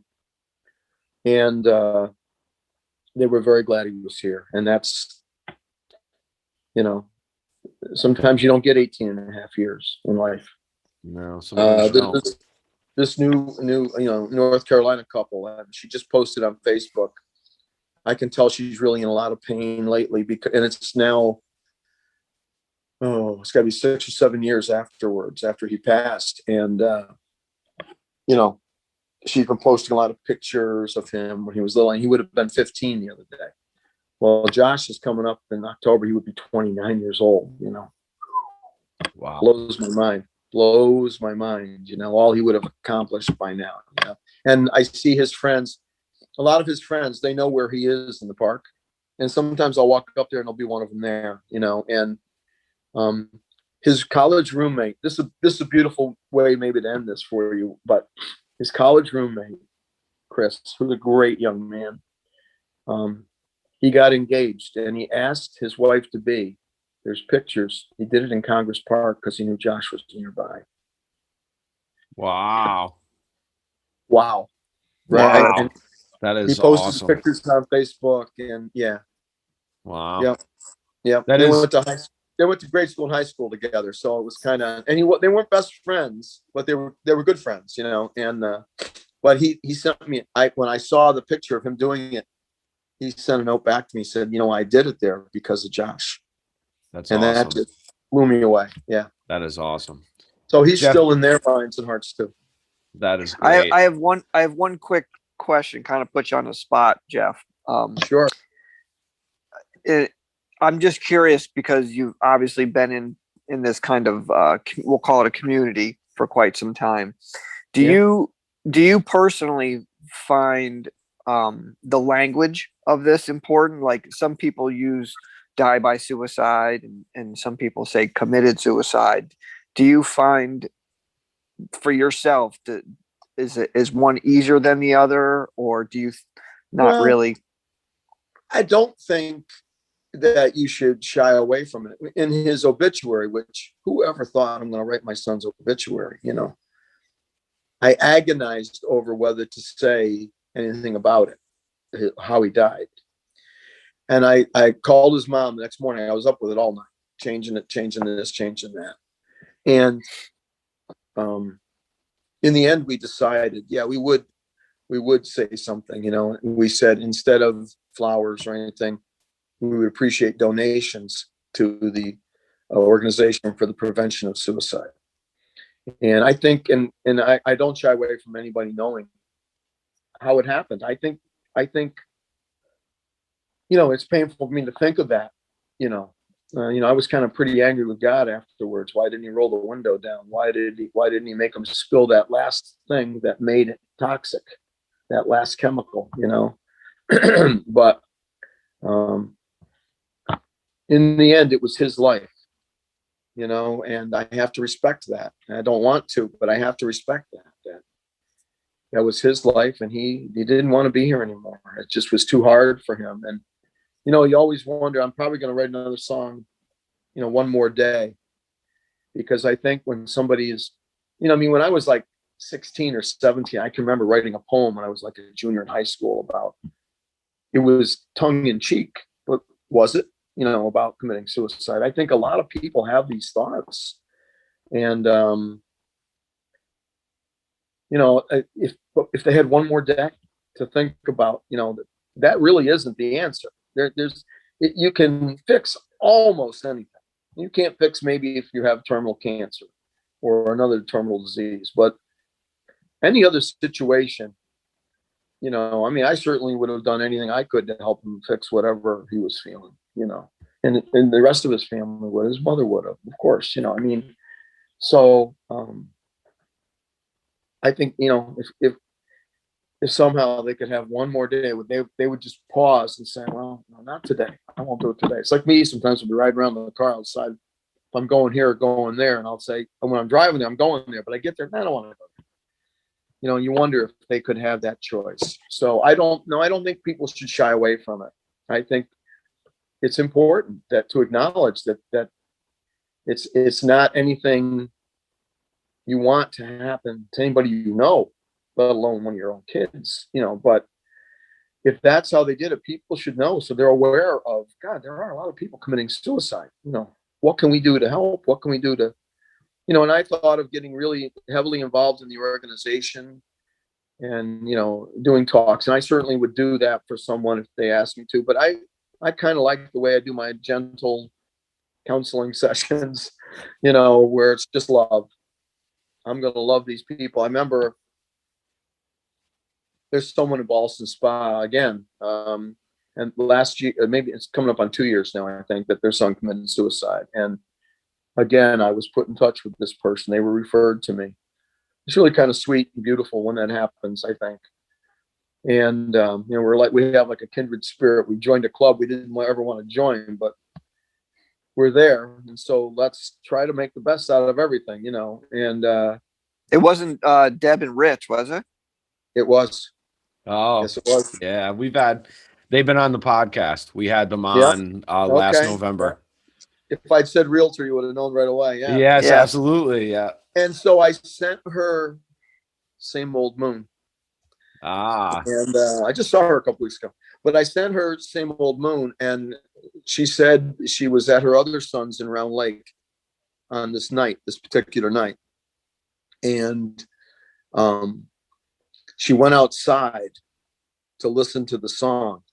E: they were very glad he was here. And that's, sometimes you don't get 18 and a half years in life.
C: No,
E: this new North Carolina couple, she just posted on Facebook. I can tell she's really in a lot of pain lately and it's now, it's got to be 6 or 7 years after he passed. And, she's been posting a lot of pictures of him when he was little, and he would have been 15 the other day. Well, Josh is coming up in October. He would be 29 years old,
C: Wow.
E: Blows my mind, all he would have accomplished by now, And I see his friends, a lot of his friends, they know where he is in the park. And sometimes I'll walk up there and there'll be one of them there, and his college roommate, this is a beautiful way maybe to end this for you, but his college roommate, Chris, who's a great young man, he got engaged and he asked his wife to be. There's pictures. He did it in Congress Park because he knew Josh was nearby.
C: Wow.
E: Right.
C: Wow.
E: And
C: That is
E: he posted
C: awesome.
E: pictures on Facebook and
C: Wow.
E: Yeah. They went to grade school and high school together. So it was kind of, and they weren't best friends, but they were good friends, and, but he sent me, when I saw the picture of him doing it, he sent a note back to me, said, I did it there because of Josh.
C: That's
E: and
C: awesome.
E: that just blew me away. Yeah.
C: That is awesome.
E: So he's still in their minds and hearts too.
C: That is great.
D: I have one quick question, kind of put you on the spot, Jeff.
E: Sure.
D: I'm just curious because you've obviously been in this kind of we'll call it a community for quite some time. Do you personally find the language of this important? Like some people use die by suicide and some people say committed suicide. Do you find for yourself that is one easier than the other, or do you not really?
E: I don't think that you should shy away from it. In his obituary, which whoever thought I'm going to write my son's obituary, I agonized over whether to say anything about it, how he died. And I called his mom the next morning. I was up with it all night, changing this, changing that. And in the end, we decided, we would say something, we said, instead of flowers or anything, we would appreciate donations to the organization for the prevention of suicide. And I think, and I don't shy away from anybody knowing how it happened. I think, it's painful for me to think of that, I was kind of pretty angry with God afterwards. Why didn't he roll the window down? Why didn't he make him spill that last thing that made it toxic, that last chemical, but, in the end, it was his life, and I have to respect that. I don't want to, but I have to respect that was his life, and he didn't want to be here anymore. It just was too hard for him. And, you always wonder, I'm probably going to write another song, one more day, because I think when somebody is, when I was like 16 or 17, I can remember writing a poem when I was like a junior in high school about, it was tongue in cheek, but was it? About committing suicide. I think a lot of people have these thoughts, and if they had one more day, to think about, that really isn't the answer. You can fix almost anything. You can't fix maybe if you have terminal cancer or another terminal disease, but any other situation, I certainly would have done anything I could to help him fix whatever he was feeling, and the rest of his family would, his mother would have, of course, so, I think, if somehow they could have one more day, they would just pause and say, well, no, not today. I won't do it today. It's like me, sometimes I'll be riding around in the car outside. If I'm going here or going there, and I'll say, when I'm driving there, I'm going there, but I get there, I don't want to go there. You wonder if they could have that choice. So I don't think people should shy away from it. I think it's important to acknowledge that it's not anything you want to happen to anybody let alone one of your own kids, but if that's how they did it, people should know. So they're aware of, God, there are a lot of people committing suicide. What can we do to help? What can we do to, and I thought of getting really heavily involved in the organization and, doing talks. And I certainly would do that for someone if they asked me to, but I kind of like the way I do my gentle counseling sessions, where it's just love. I'm going to love these people. I remember there's someone in Boston Spa again. And last year, maybe it's coming up on 2 years now, I think, that their son committed suicide. And again, I was put in touch with this person. They were referred to me. It's really kind of sweet and beautiful when that happens, I think. And, we have like a kindred spirit. We joined a club we didn't ever want to join, but we're there. And so let's try to make the best out of everything, and
D: it wasn't Deb and Rich, was it?
E: It was.
C: Oh,
E: yes, it was.
C: Yeah. They've been on the podcast. We had them on last November.
E: If I'd said realtor, you would have known right away. Yeah.
C: Yes, absolutely. Yeah.
E: And so I sent her Same Old Moon. And I just saw her a couple weeks ago, but I sent her Same Old Moon, and she said she was at her other son's in Round Lake on this particular night. And she went outside to listen to the song,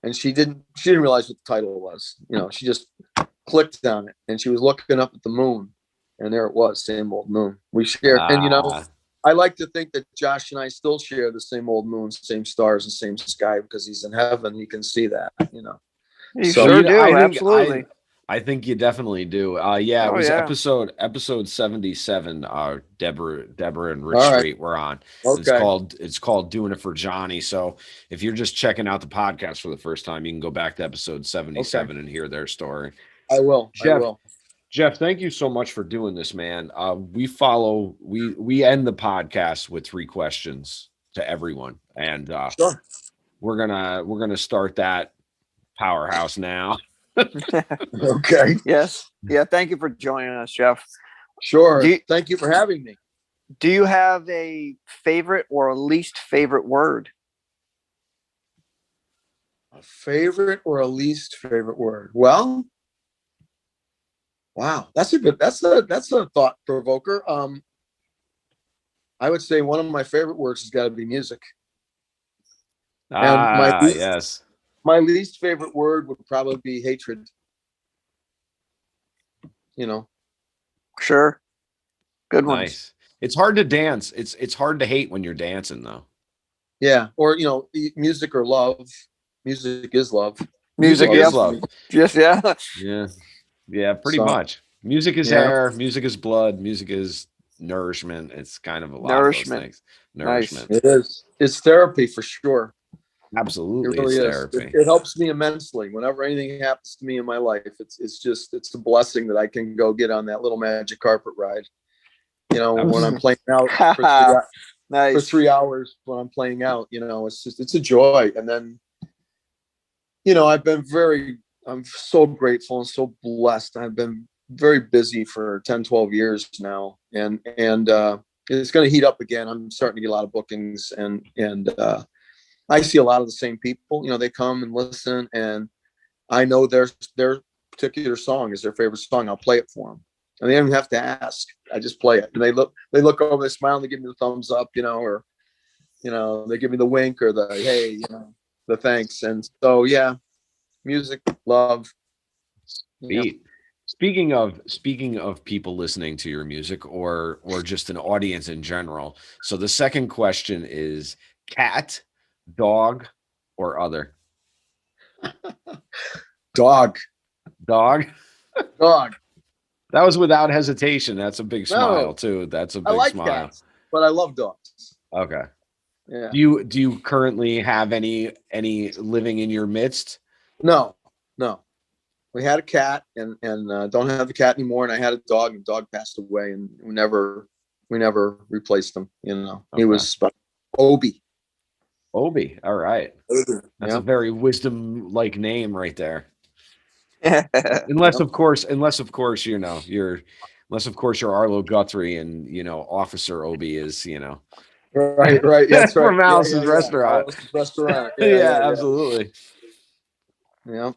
E: and she didn't realize what the title was. She just clicked on it, and she was looking up at the moon, and there it was, Same Old Moon. We shared, and I like to think that Josh and I still share the same old moon, same stars, and same sky, because he's in heaven. He can see that,
D: You sure do, absolutely.
C: I think you definitely do. It was episode 77. Deborah and Rich Street were on. Okay. It's called Doing It for Johnny. So if you're just checking out the podcast for the first time, you can go back to episode 77 and hear their story.
E: I will.
C: Jeff, thank you so much for doing this, man. We end the podcast with 3 questions to everyone, and
E: sure.
C: we're gonna start that powerhouse now.
E: Okay.
D: Yes. Yeah. Thank you for joining us, Jeff.
E: Sure. Thank you for having me.
D: Do you have a favorite or a least favorite word?
E: A favorite or a least favorite word? Well, wow, that's a thought provoker. I would say one of my favorite words has got to be music.
C: Yes.
E: My least favorite word would probably be hatred.
D: Sure. Good one.
C: Nice. It's hard to dance. It's hard to hate when you're dancing, though.
E: Yeah. Or music or love. Music is love.
D: Music is love. Yes. Yeah.
C: Yeah. Yeah. Pretty much. Music is air. Music is blood. Music is nourishment. It's kind of a lot of those things. Nourishment.
E: Nice. It is. It's therapy for sure.
C: Absolutely.
E: It really is.
C: Therapy.
E: It helps me immensely. Whenever anything happens to me in my life, it's a blessing that I can go get on that little magic carpet ride. When I'm playing out for 3 hours when I'm playing out, it's a joy. And then, I'm so grateful and so blessed. I've been very busy for 10, 12 years now. And it's going to heat up again. I'm starting to get a lot of bookings, and I see a lot of the same people. They come and listen, and I know their particular song is their favorite song. I'll play it for them, and they don't even have to ask. I just play it, and they look over, they smile, and they give me the thumbs up, or they give me the wink or the hey, the thanks. And so yeah, music, love.
C: Beat. Speaking of people listening to your music or just an audience in general. So the second question is cat, dog, or other?
E: Dog.
C: Dog.
E: Dog.
C: That was without hesitation. That's a big smile
E: No,
C: too. That's a
E: I
C: big
E: like
C: smile.
E: cats, but I love dogs.
C: Okay.
E: Yeah.
C: Do you currently have any living in your midst?
E: No. We had a cat and don't have the cat anymore. And I had a dog, and the dog passed away, and we never replaced him.
C: Okay.
E: He was Obi.
C: Obi. All right. That's a very wisdom-like name right there. Unless of course, unless of course you're Arlo Guthrie and Officer Obi is
E: Right. Yeah, that's right.
C: From Alice's restaurant.
E: Alice's restaurant.
C: Yeah, absolutely.
D: Yeah.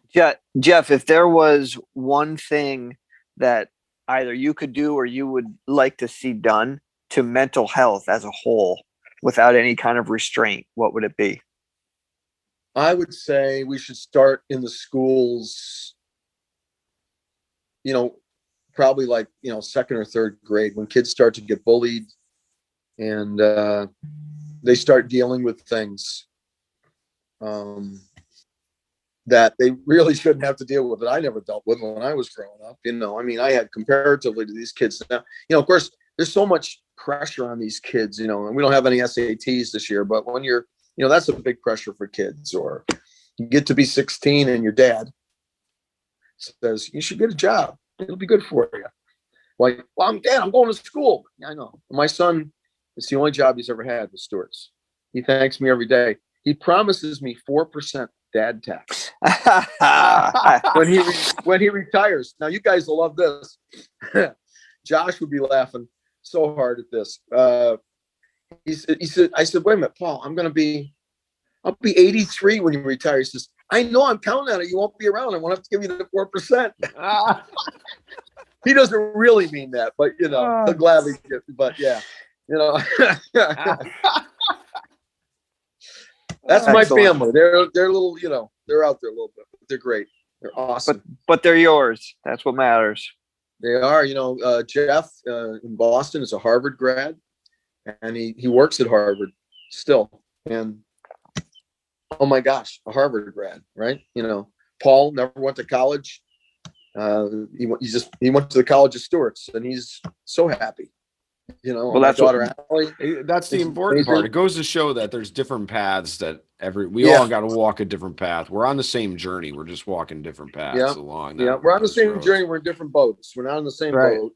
D: Jeff, if there was one thing that either you could do or you would like to see done to mental health as a whole without any kind of restraint, what would it be?
E: I would say we should start in the schools, probably like, second or third grade, when kids start to get bullied and they start dealing with things that they really shouldn't have to deal with, that I never dealt with when I was growing up. I had comparatively to these kids now, of course, there's so much pressure on these kids, and we don't have any SATs this year, but when you're, that's a big pressure for kids. Or you get to be 16 and your dad says, you should get a job. It'll be good for you. Like, well, I'm going to school. Yeah, I know. My son, it's the only job he's ever had with Stewart's. He thanks me every day. He promises me 4% dad tax when he retires. Now you guys will love this. Josh would be laughing so hard at this. He said, I said, wait a minute, Paul, I'll be 83 when you retire. He says, I know, I'm counting on it. You won't be around. I won't have to give you the 4%. He doesn't really mean that, but he'll gladly get. But yeah, that's my family. They're a little, they're out there a little bit. But they're great. They're awesome.
D: But they're yours. That's what matters.
E: They are. Jeff in Boston is a Harvard grad, and he works at Harvard still. And oh my gosh, a Harvard grad, right? Paul never went to college. He went to the College of Stewart's, and he's so happy. Well,
C: that's the important part. It goes to show that there's different paths that we all got to walk a different path. We're on the same journey. We're just walking different paths along.
E: Yeah, we're on the same journey. We're in different boats. We're not on the same boat.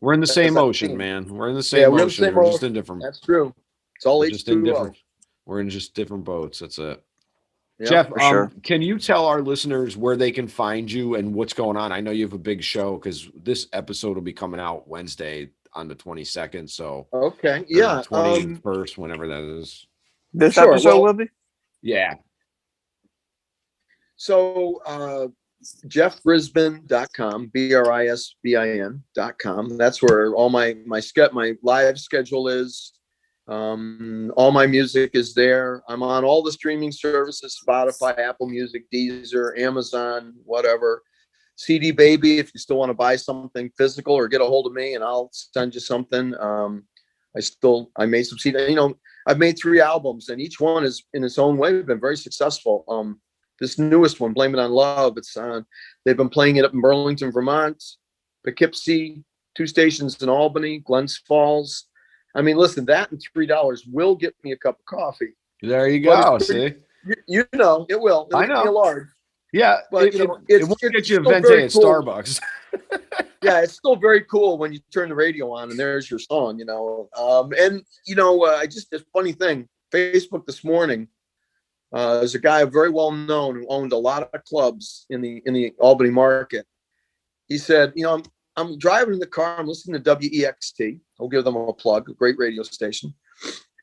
C: We're in the same ocean, man. We're in the same ocean. We're just in different.
E: That's true. It's all just in
C: different. We're in just different boats. That's it.
E: Yep,
C: Jeff,
D: sure.
C: Can you tell our listeners where they can find you and what's going on? I know you have a big show because this episode will be coming out Wednesday on the 22nd. So
E: okay, yeah,
C: 21st, whenever that is.
D: This episode will be.
C: Yeah.
E: So jeffbrisbin.com, BRISBIN.com. That's where all my live schedule is. All my music is there. I'm on all the streaming services: Spotify, Apple Music, Deezer, Amazon, whatever. CD Baby, if you still want to buy something physical, or get a hold of me and I'll send you something. I made some CD. I've made 3 albums, and each one is in its own way been very successful. This newest one, Blame It on Love, they've been playing it up in Burlington, Vermont, Poughkeepsie, 2 stations in Albany, Glens Falls. I mean, listen, that and $3 will get me a cup of coffee.
C: There you go. See,
E: it will. It'll
C: I know.
E: Get me a large.
C: Yeah,
E: but
C: it won't get you a venti at Starbucks.
E: Yeah, it's still very cool when you turn the radio on and there's your song. I just, this funny thing, Facebook this morning, there's a guy very well known who owned a lot of clubs in the Albany market. He said, I'm driving in the car. I'm listening to WEXT. I'll give them a plug, a great radio station.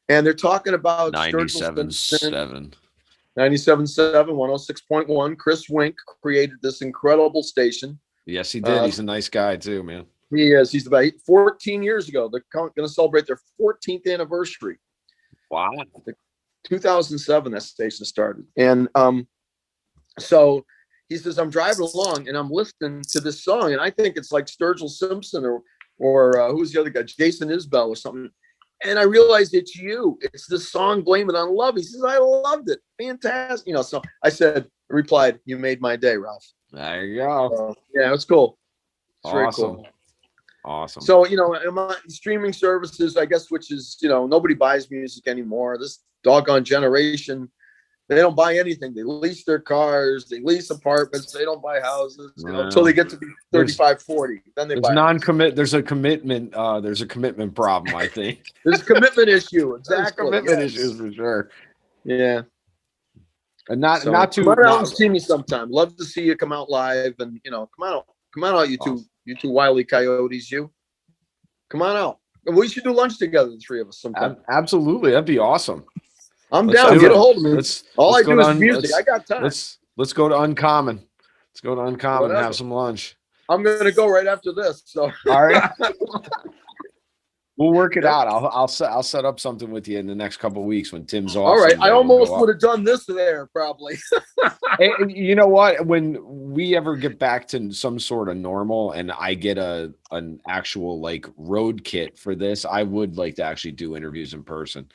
E: And they're talking about
C: 97.7.
E: 97.7, 106.1. Chris Wink created this incredible station.
C: Yes, he did. He's a nice guy too, man.
E: He is. He's about 14 years ago. They're going to celebrate their 14th anniversary.
C: Wow.
E: 2007 that station started. And so he says, I'm driving along and I'm listening to this song, and I think it's like Sturgill Simpson or who's the other guy, Jason Isbell or something. And I realized it's you. It's this song, Blame It on Love. He says, I loved it. Fantastic. So I replied, you made my day, Ralph.
C: There you go.
E: So, yeah, it's cool. It's
C: Awesome.
E: very cool.
C: Awesome.
E: So, streaming services, I guess, which is, nobody buys music anymore. This doggone generation, they don't buy anything. They lease their cars, they lease apartments, they don't buy houses until they get to be 35, 40. Then they buy
C: non-commit. There's a commitment. There's a commitment problem, I think.
E: There's a commitment issue. Exactly.
C: Commitment issues for sure.
E: Yeah.
C: And not too.
E: Come out and see me sometime. Love to see you come out live, and come out, you two wily coyotes. You come on out. We should do lunch together, the three of us sometime.
C: Absolutely, that'd be awesome.
E: I'm down. Get a hold of me. All I do is music. I got time.
C: Let's go to Uncommon. Let's go to Uncommon and have some lunch.
E: I'm gonna go right after this. So
C: all right. We'll work it out. I'll set up something with you in the next couple of weeks when Tim's off.
E: All right. I almost would have done this there probably.
C: Hey, you know what? When we ever get back to some sort of normal and I get an actual like road kit for this, I would like to actually do interviews in person.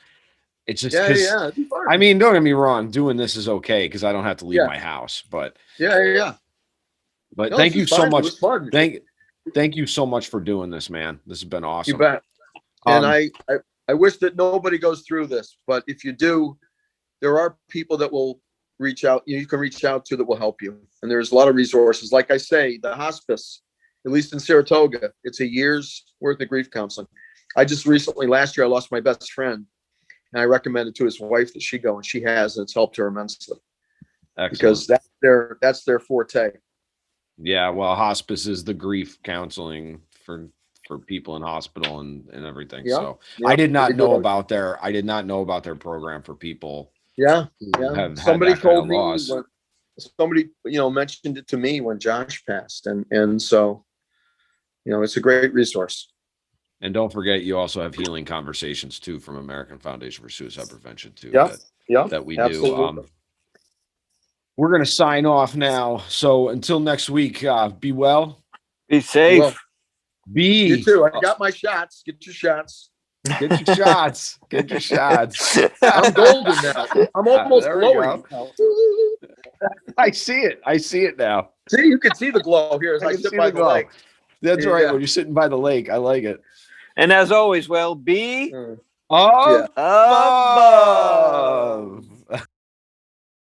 C: It's just
E: yeah.
C: I mean, don't get me wrong, doing this is okay because I don't have to leave my house. But But no, thank you so much. Thank you so much for doing this, man. This has been awesome.
E: You bet. And I wish that nobody goes through this, but if you do, there are people that will reach out. You can reach out to that will help you. And there's a lot of resources. Like I say, the hospice, at least in Saratoga, it's a year's worth of grief counseling. I just recently, last year, I lost my best friend, and I recommended to his wife that she go, and she has, and it's helped her immensely. Excellent. Because that's their forte.
C: Yeah, well, hospice is the grief counseling for people in hospital and everything. Yeah, so I did not know about their program for people.
E: Yeah. Somebody told me somebody, mentioned it to me when Josh passed. And so, it's a great resource.
C: And don't forget, you also have healing conversations too from American Foundation for Suicide Prevention too. That we absolutely do. We're going to sign off now. So until next week, be well.
D: Be safe.
E: You too. I got my shots. Get your shots.
C: Get your shots. Get your shots.
E: I'm golden now. I'm almost glowing now.
C: I see it. I see it now.
E: See, you can see the glow here as I sit by the lake.
C: That's right. When you're sitting by the lake, I like it.
D: And as always, be
C: above.